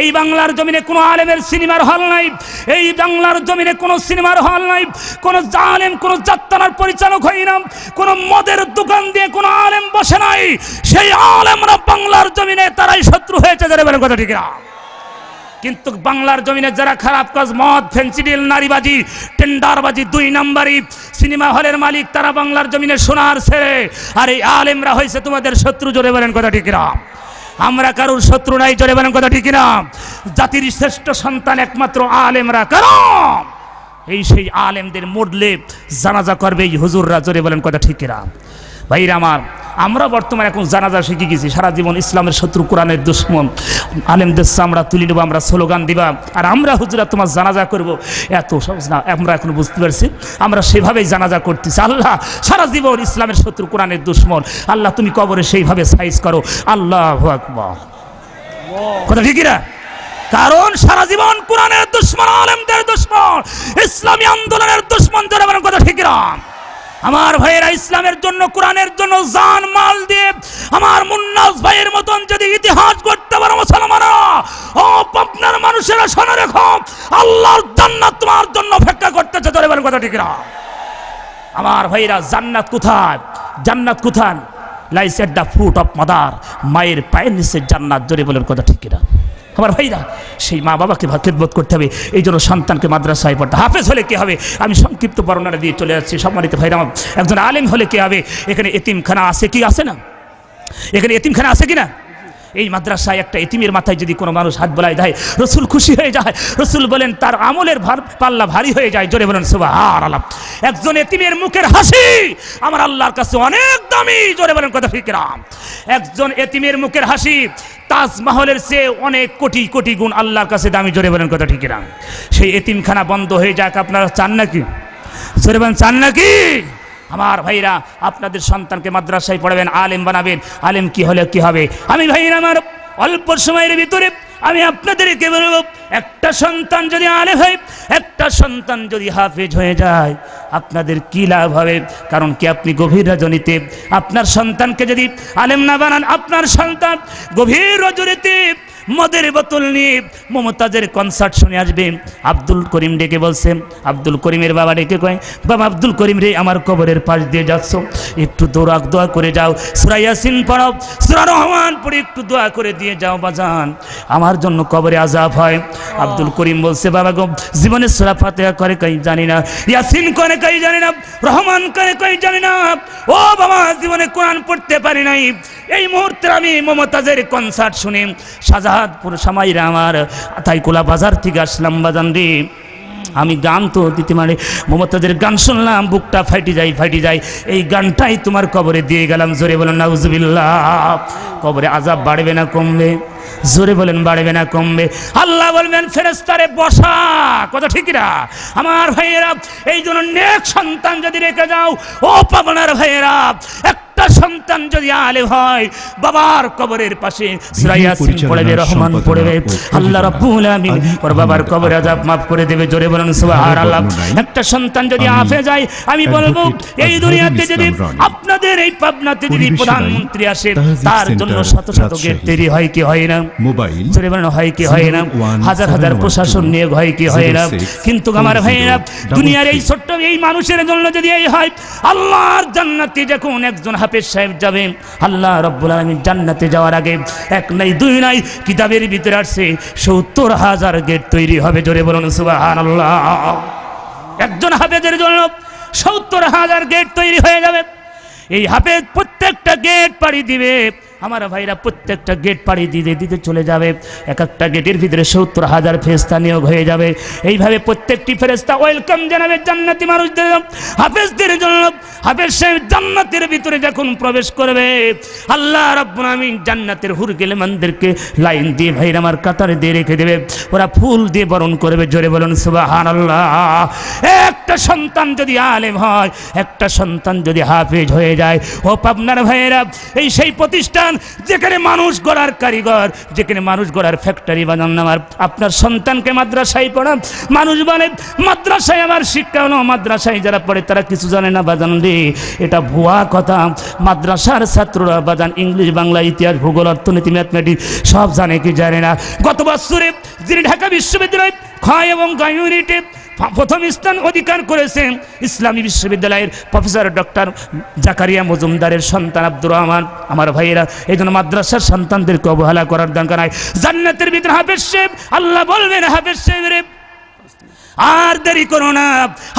এই বাংলার জমিনে কোনো আলেমের সিনেমার হল নাই, এই বাংলার জমিনে কোনো সিনেমার হল নাই, কোনো জালেম কোনো যাত্রার পরিচালক হয় না, কোনো মদের দোকান দিয়ে কোনো আলেম বসে নাই। সেই আলেমরা বাংলার জমিনে তারাই শত্রু হয়েছে। যারা বলেন কথা ঠিক না? কিন্তু বাংলার জমিনে যারা খারাপ কাজ, মদ, ফেন্সিডিল, নারীবাজি, টেন্ডারবাজি, 2 নাম্বারি সিনেমা হলের মালিক, তারা বাংলার জমিনে সোনার ছেড়ে, আর এই আলেমরা হয়েছে তোমাদের শত্রু। জোরে বলেন কথা ঠিক না? আমরা কারোর শত্রু নাই। জোরে বলেন কথা ঠিক না? জাতির শ্রেষ্ঠ সন্তান একমাত্র আলেমরা। কারণ এই সেই আলেমদের মরলে জানাজা করবে এই হুজুররা। জোরে বলেন কথা ঠিক না? ভাইরা আমার, আমরা বর্তমানে এখন জানাজা শিখে গেছি, সারা জীবন ইসলামের শত্রু, কোরআনের দুশ্মন, আলেমদের আমরা তুলে নেবো, আমরা স্লোগান দিবা, আর আমরা হুজুরা তোমার জানাজা করব। এত সহজ না, আমরা এখন বুঝতে পারছি, আমরা সেভাবেই জানাজা করতেছি। আল্লাহ সারা জীবন ইসলামের শত্রু, কোরআনের দুশ্মন, আল্লাহ তুমি কবরে সেইভাবে সাইজ করো। আল্লাহু আকবার। কথা ঠিক না? কারণ সারা জীবন কোরআনের দুশ্মন, আলেমদের দুশ্মন, ইসলামী আন্দোলনের দুশ্মন। যারা বলেন কথা ঠিক না? আমার ভাইয়েরা ইসলামের জন্য, কোরআনের জন্য জান মাল দিয়ে আমার মুন্নাস ভাইয়ের মতন যদি ইতিহাস করতে পারো মুসলমানরা, ও পাবনার মানুষেরা শোনো রেখো, আল্লাহর জান্নাত তোমার জন্য অপেক্ষা করতেছে। ধরে বলেন কথা ঠিক না? আমার ভাইয়েরা জান্নাত কোথায়? জান্নাত কোথায়? Lies at the foot of mother, মায়ের পায়ের নিচে জান্নাত। জোরে বলেন কথা ঠিক কিনা? আমার ভাইরা সেই মা বাবাকে খেদমত করতে হবে, এই জন্য সন্তানকে মাদ্রাসায় পড়তে। হাফেজ হলে কি হবে? আমি সংক্ষিপ্ত বর্ণনা দিয়ে চলে যাচ্ছি। সম্মানিত ভাইরা, একজন আলেম হলে কি হবে? এখানে এতিমখানা আছে কি আছে না? এখানে এতিমখানা আছে কি না? এই মাদ্রাসায় একটা এতিমের মাথায় যদি কোনো মানুষ হাত বোলায় দেয় রসুল খুশি হয়ে যায়। রসুল বলেন তার আমলের পাল্লা ভারী হয়ে যায়। জোরে বলেন সুবহানাল্লাহ। একজন এতিমের মুখের হাসি আমার আল্লাহর কাছে অনেক দামি। জোরে বলেন কথা ঠিক না? একজন এতিমের মুখের হাসি তাজমহলের চেয়ে অনেক কোটি কোটি গুণ আল্লাহর কাছে দামি। জোরে বলেন কথা ঠিক না? সেই এতিমখানা বন্ধ হয়ে যাক আপনারা চান নাকি? জোরে বলেন চান নাকি? আমার ভাইরা আপনাদের সন্তানকে মাদ্রাসায় পড়াবেন, আলেম বানাবেন। আলেম কি হলে কি হবে? আমি ভাইরা আমার অল্প সময়ের ভিতরে আমি আপনাদেরকে বলবো, একটা সন্তান যদি আলেম হয়, একটা সন্তান যদি হাফেজ হয়ে যায়, আপনাদের কি লাভ হবে? কারণ কি আপনি গভীর রজনীতে আপনার সন্তানকে যদি আলেম না বানান, আপনার সন্তান গভীর রজনীতে মদের বোতল নিয়ে মমতাজের কনসার্ট শুনে আসবে। আব্দুল করিম ডেকে বলছে, আব্দুল করিমের বাবা ডেকে কয়, বাবা আব্দুল করিম রে, আমার কবরের পাশ দিয়ে যাচ্ছ, একটু দোয়া করে যাও, সূরা ইয়াসিন পড়ো, সূরা রহমান পড়ে একটু দোয়া করে দিয়ে যাও বাজান, আমার জন্য কবরে আযাব হয়। আব্দুল করিম বলছে, বাবা গো, জীবনে সূরা ফাতিহা করে কই জানি না, ইয়াসিন করে কই জানি না, রহমান করে কই জানি না, ও বাবা জীবনে কোরআন পড়তে পারি নাই। এই মুহূর্তে আমি মমতাজের কনসার্ট শুনে শাহজাহাদপুর সামাইরা আমার আতাইকুলা বাজার থেকে আসলাম বাজান রে। আমি গান তো দিতে মানে মমতাজের গান শুনলাম, বুকটা ফাইটে যায়। এই গানটাই তোমার কবরে দিয়ে গেলাম। জোরে বলেন নাউজুবিল্লাহ। কবরে আযাব বাড়বে না কমবে? জোরে বলেন বাড়বে না কমবে? আল্লাহ বলবেন ফেরেশতারে বসা। কথা ঠিক না আমার ভাইয়েরা? এই জন্য নেক সন্তান যদি রেখে যাও, ও পাবনার ভাইয়েরা, একটা সন্তান যদি আলেম হয়, বাবার কবরের পাশে সূরা ইয়াসিন পড়বে, রহমান পড়বে, আল্লাহ রাব্বুল আলামিন ওর বাবার কবরে আযাব maaf করে দেবে। জোরে বলেন সুবহানাল্লাহ। একটা সন্তান যদি হাফেজ হয়, আমি বলবো এই দুনিয়াতে যদি আপনাদের এই পাবনাতে যদি প্রধানমন্ত্রী আসে, তার জন্য শত শত গেট তৈরি হয় কি হয় না? মোবাইল জোরে বলেন হয় কি হয় না? হাজার হাজার প্রশাসন নিয়োগ হয় কি হয় না? কিন্তু আমার ভাইয়েরা, দুনিয়ার এই ছোট্ট এই মানুষের জন্য যদি এই হয়, আল্লাহর জান্নাতে যখন একজন হাফেজ সাহেব যাবেন, আল্লাহ রাব্বুল আলামিন জান্নাতে যাওয়ার আগে এক নাই দুই নাই কিতাবের ভিতরে আসছে ৭০,০০০ গেট তৈরি হবে। জোরে বলুন সুবহানাল্লাহ। একজন হাফেজের জন্য ৭০,০০০ গেট তৈরি হয়ে যাবে। এই হাফেজ প্রত্যেকটা গেট পাড়ি দিবে, আমার ভাইরা প্রত্যেকটা গেট পাড়ি দিতে চলে যাবে। এক একটা গেটের ভিতরে ৭০,০০০ ফেরেশতা নিয়োগ হয়ে যাবে। এইভাবে প্রত্যেকটি ফেরেশতা ওয়েলকাম জানাবে জান্নাতি মানুষদের, হাফেজদের জন্য। হাফেজ সাহেব জান্নাতের ভিতরে যখন প্রবেশ করবে, আল্লাহ রাব্বুল আলামিন জান্নাতের হুর গেলেমানদেরকে লাইন দিয়ে ভাইরা আমার কাতারে দিয়ে রেখে দেবে, ওরা ফুল দিয়ে বরণ করবে। জোরে বলুন সুবহানাল্লাহ। একটা সন্তান যদি আলেম হয়, একটা সন্তান যদি হাফেজ হয়ে যায়, ও পাবনার ভাইয়েরা, এই সেই প্রতিষ্ঠান যেখানে মানুষ গড়ার কারিগর, যেখানে মানুষ গড়ার ফ্যাক্টরি বানান। আমার আপনার সন্তানকে মাদ্রাসায় পড়ান। মানুষ বলে মাদ্রাসায় আমার শিক্ষা হলো, মাদ্রাসায় যারা পড়ে তারা কিছু জানে না বাজান রে, এটা ভুয়া কথা। মাদ্রাসার ছাত্ররা বাজান ইংলিশ, বাংলা, ইতিহাস, ভূগোল, অর্থনীতি, ম্যাথমেটিক্স সব জানে কি জানে না? গত বছরে যিনি ঢাকা বিশ্ববিদ্যালয় খ এবং গ ইউনিটে প্রথম স্থান অধিকার করেছেন, ইসলামী বিশ্ববিদ্যালয়ের প্রফেসর ডক্টর জাকারিয়া মজুমদারের সন্তান আব্দুর রহমান। আমার ভাইয়েরা, এই জন্য মাদ্রাসার সন্তানদেরকে অবহেলা করার দরকার নাই। জান্নাতের ভিতরে হাফেজ সাহেব, আল্লাহ বলবেন হাফেজ সাহেব রে আর দেরি করো না,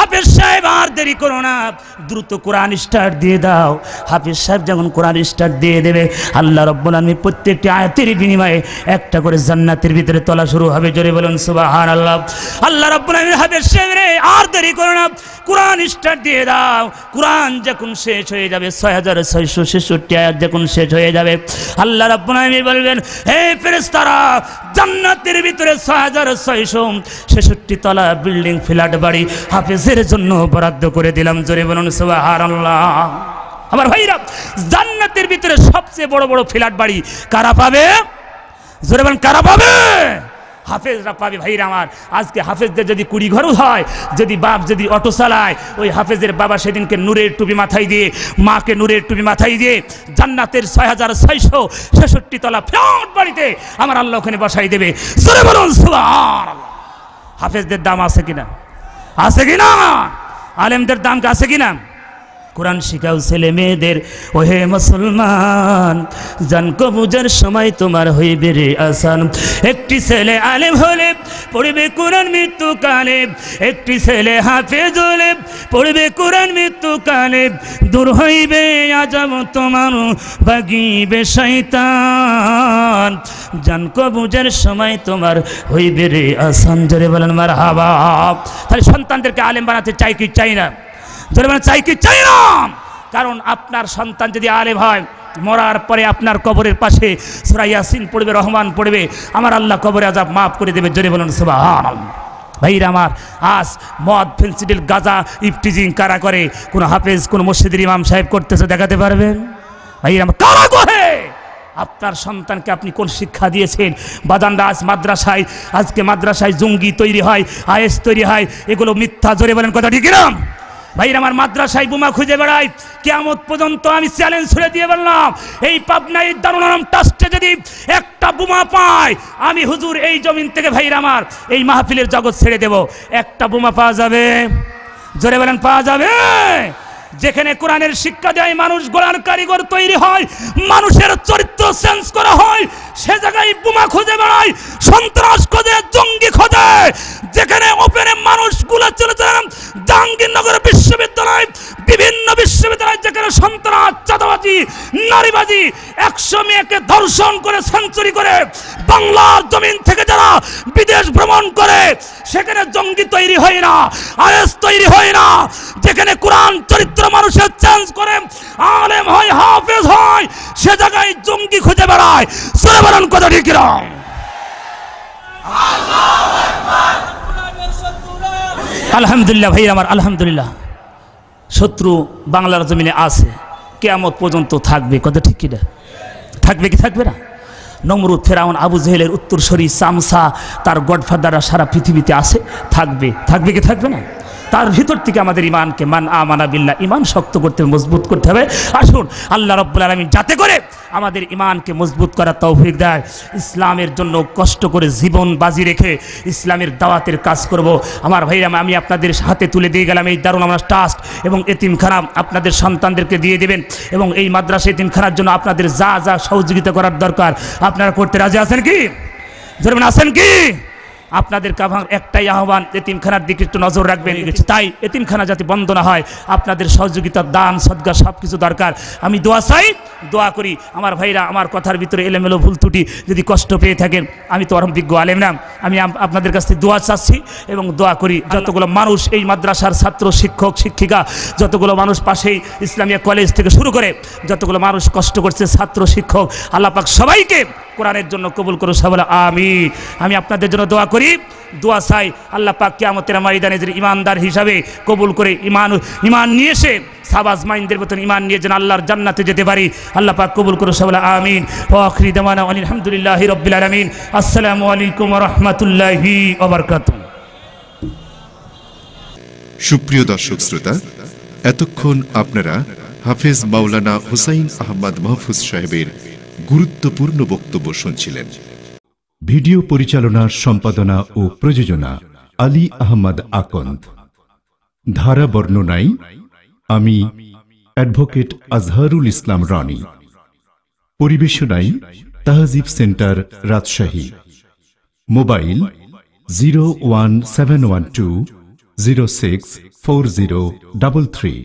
হাফেজ সাহেব আর দেরি করো না, দ্রুত কোরআন স্টার্ট দিয়ে দাও। হাফেজ সাহেব যখন কোরআন স্টার্ট দিয়ে দেবে, আল্লাহ রাব্বুল আলামিন প্রত্যেকটি আয়াতের বিনিময়ে একটা করে জান্নাতের ভিতরে তলা শুরু হবে। জোরে বলুন সুবহানাল্লাহ। আল্লাহ রাব্বুল আলামিন হাফেজ সাহেব রে আর দেরি করো না, কোরআন স্টার্ট দিয়ে দাও। কোরআন যখন শেষ হয়ে যাবে, ৬৬৬৬ আয়াত যখন শেষ হয়ে যাবে, আল্লাহ রাব্বুল আলামিন বলবেন, হে ফেরেশতারা, জান্নাতের ভিতরে ৬৬৬৬ তলা বিল্ডিং, ফ্ল্যাট, বাড়ি হাফেজের জন্য বরাদ্দ করে দিলাম। জোরে বলুন সুবহানাল্লাহ। আমার ভাইরা, জান্নাতের ভিতরে সবচেয়ে বড় বড় ফ্ল্যাট, বাড়ি কারা পাবে? জোরে বলুন কারা পাবে? হাফেজরা পাবে। ভাইরা আমার, আজকে হাফেজদের যদি ২০ ঘরও হয়, যদি বাপ যদি অটো চালায়, ওই হাফেজের বাবা সেদিনকে নূরের টুপি মাথায় দিয়ে, মাকে নূরের টুপি মাথায় দিয়ে জান্নাতের ৬৬৬৬ তলা ফ্ল্যাট বাড়িতে আমার আল্লাহ ওখানে বসাই দেবে। জোরে বলুন সুবহানাল্লাহ। হাফেজদের দাম আছে কিনা? আছে কিনা? আলেমদের দাম আছে কিনা? কোরআন শিখাও ছেলে মেয়েদের। ওহে মুসলমান, জান কবুজের সময় তোমার হইবে রে আসান। একটি ছেলে আলেম হলে পড়বে কোরআন মৃত্যুকালে, একটি ছেলে হাফেজ হলে পড়বে কোরআন মৃত্যুকালে। দূর হইবে আজব তোমার ভাগিবে শয়তান, জান কবুজের সময় তোমার হইবে রে আসান। জোরে বলেন মারহাবা। তাহলে সন্তানদেরকে আলেম বানাতে চাই কি চাই না? জোরে বলেন চাই কি চাই না? কারণ আপনার সন্তান যদি আলেম হয়, মরার পরে আপনার কবরের পাশে সূরা ইয়াসিন পড়বে, রহমান পড়বে, আমার আল্লাহ কবরে আযাব মাফ করে দেবে। জোরে বলুন সুবহানাল্লাহ। ভাইরা আমার, আজ মদ, ফেন্সিডিল, গাঁজা, ইফটিজিং কারা করে? কোন হাফেজ, কোন মসজিদের ইমাম সাহেব করতেছে দেখাতে পারবেন? ভাইরা আমার, কারা করে? আপনার সন্তানকে আপনি কোন শিক্ষা দিয়েছেন? বাজানরা আজ মাদ্রাসায়, আজকে মাদ্রাসায় জঙ্গি তৈরি হয়, আইএস তৈরি হয়, এগুলো মিথ্যা। জোরে বলেন কথা ঠিক না? ভাইরা আমার, মাদ্রাসায় বোমা খুঁজে বেড়ায়। কিয়ামত পর্যন্ত আমি চ্যালেঞ্জ ছুড়ে দিয়ে বললাম, এই পাবনায় দারুল আলম ট্রাস্টে যদি একটা বোমা পায়, আমি হুজুর এই জমিন থেকে ভাইরা আমার এই মাহফিলের জগৎ ছেড়ে দেব। একটা বোমা পাওয়া যাবে? জোরে বলেন পাওয়া যাবে? যেখানে কোরআনের শিক্ষা দেয়, মানুষ গোলার কারিগর তৈরি হয়, মানুষের চরিত্র চেঞ্জ করা হয়, সে জায়গায় বোমা খুঁজে বেড়ায়, সন্ত্রাস খোঁজে, জঙ্গি খোঁজে। যেখানে ওপেনে মানুষগুলো চলে যান জাহাঙ্গীরনগর বিশ্ববিদ্যালয়, বিভিন্ন বিশ্ববিদ্যালয়, যেখানে সন্ত্রাস, চাঁদাবাজি, নারীবাজি, 100 মেয়েকে ধর্ষণ করে, সেঞ্চুরি করে বাংলার জমিন থেকে যারা বিদেশ ভ্রমণ করে, সেখানে জঙ্গি তৈরি হয় না, আইএস তৈরি হয় না। যেখানে কোরআন চরিত্র মানুষের চেঞ্জ করে, আলেম হয়, হাফেজ হয়, সে জায়গায় জঙ্গি খুঁজে বেড়ায়। সরে বলেন কথা ঠিক না? আলহামদুলিল্লাহ ভাই আমার, আলহামদুলিল্লাহ। শত্রু বাংলার জমিনে আছে, কিয়ামত পর্যন্ত থাকবে। কথা ঠিক কিনা? থাকবে কি থাকবে না? নমরুদ, ফেরাউন, আবু জেহেলের উত্তরসূরি, সামসা, তার গডফাদাররা সারা পৃথিবীতে আছে, থাকবে। থাকবে কি থাকবে না? তার ভিতর থেকে আমাদের ইমানকে, মান আমানা বিল্লাহ, ইমান শক্ত করতে হবে, মজবুত করতে হবে। আসুন আল্লাহ রাব্বুল আলামিন যাতে করে আমাদের ইমানকে মজবুত করার তৌফিক দেয়। ইসলামের জন্য কষ্ট করে জীবন বাজি রেখে ইসলামের দাওয়াতের কাজ করব। আমার ভাইরা, আমি আপনাদের হাতে তুলে দিয়ে গেলাম এই দারুল আমান ট্রাস্ট এবং এতিমখানা, আপনাদের সন্তানদেরকে দিয়ে দেবেন। এবং এই মাদ্রাসা এতিমখানার জন্য আপনাদের যা যা সহযোগিতা করার দরকার আপনারা করতে রাজি আছেন কি? জোরে আছেন কি? আপনাদেরকে আমার একটাই আহ্বান, এতিমখানার দিকে একটু নজর রাখবেন। তাই এতিমখানা যাতে বন্ধ না হয়, আপনাদের সহযোগিতা, দান, সদকা সব কিছু দরকার। আমি দোয়া চাই, দোয়া করি। আমার ভাইরা, আমার কথার ভিতরে এলোমেলো ভুল ত্রুটি যদি কষ্ট পেয়ে থাকেন, আমি তো আরম বিজ্ঞ আলেম না, আমি আপনাদের কাছ থেকে দোয়া চাচ্ছি এবং দোয়া করি। যতগুলো মানুষ এই মাদ্রাসার ছাত্র, শিক্ষক, শিক্ষিকা, যতগুলো মানুষ পাশেই ইসলামিয়া কলেজ থেকে শুরু করে যতগুলো মানুষ কষ্ট করছে, ছাত্র, শিক্ষক, আল্লাহ পাক সবাইকে কোরআনের জন্য কবুল করুন। সবাই আমিন। আমি আপনাদের জন্য দোয়া করি, দোয়া চাই আল্লাহ পাক কিয়ামতের ময়দানে যে ইমানদার হিসাবে কবুল করে, ইমান নিয়ে এসে সাবাজ মাইন্দের মতন ইমান নিয়ে যেন আল্লাহর জান্নাতে যেতে পারি। আল্লাহ পাক কবুল করুন। সবাই আমিন। ওয়া আখিরি দাওয়ানা আলহামদুলিল্লাহি রাব্বিল আলামিন। আসসালামু আলাইকুম ওয়া রাহমাতুল্লাহি ওয়া বারাকাতুহু। সুপ্রিয় দর্শক শ্রোতা, এতক্ষণ আপনারা হাফেজ মাওলানা হুসাইন আহমদ মাহফুজ সাহেবের গুরুত্বপূর্ণ বক্তব্য শুনছিলেন। ভিডিও পরিচালনা, সম্পাদনা ও প্রযোজনা আলী আহমদ আকন্দ। ধারা বর্ণনায় আমি অ্যাডভোকেট আজহারুল ইসলাম রানী। পরিবেশনায় তাহজিব সেন্টার, রাজশাহী। মোবাইল 01712 064033।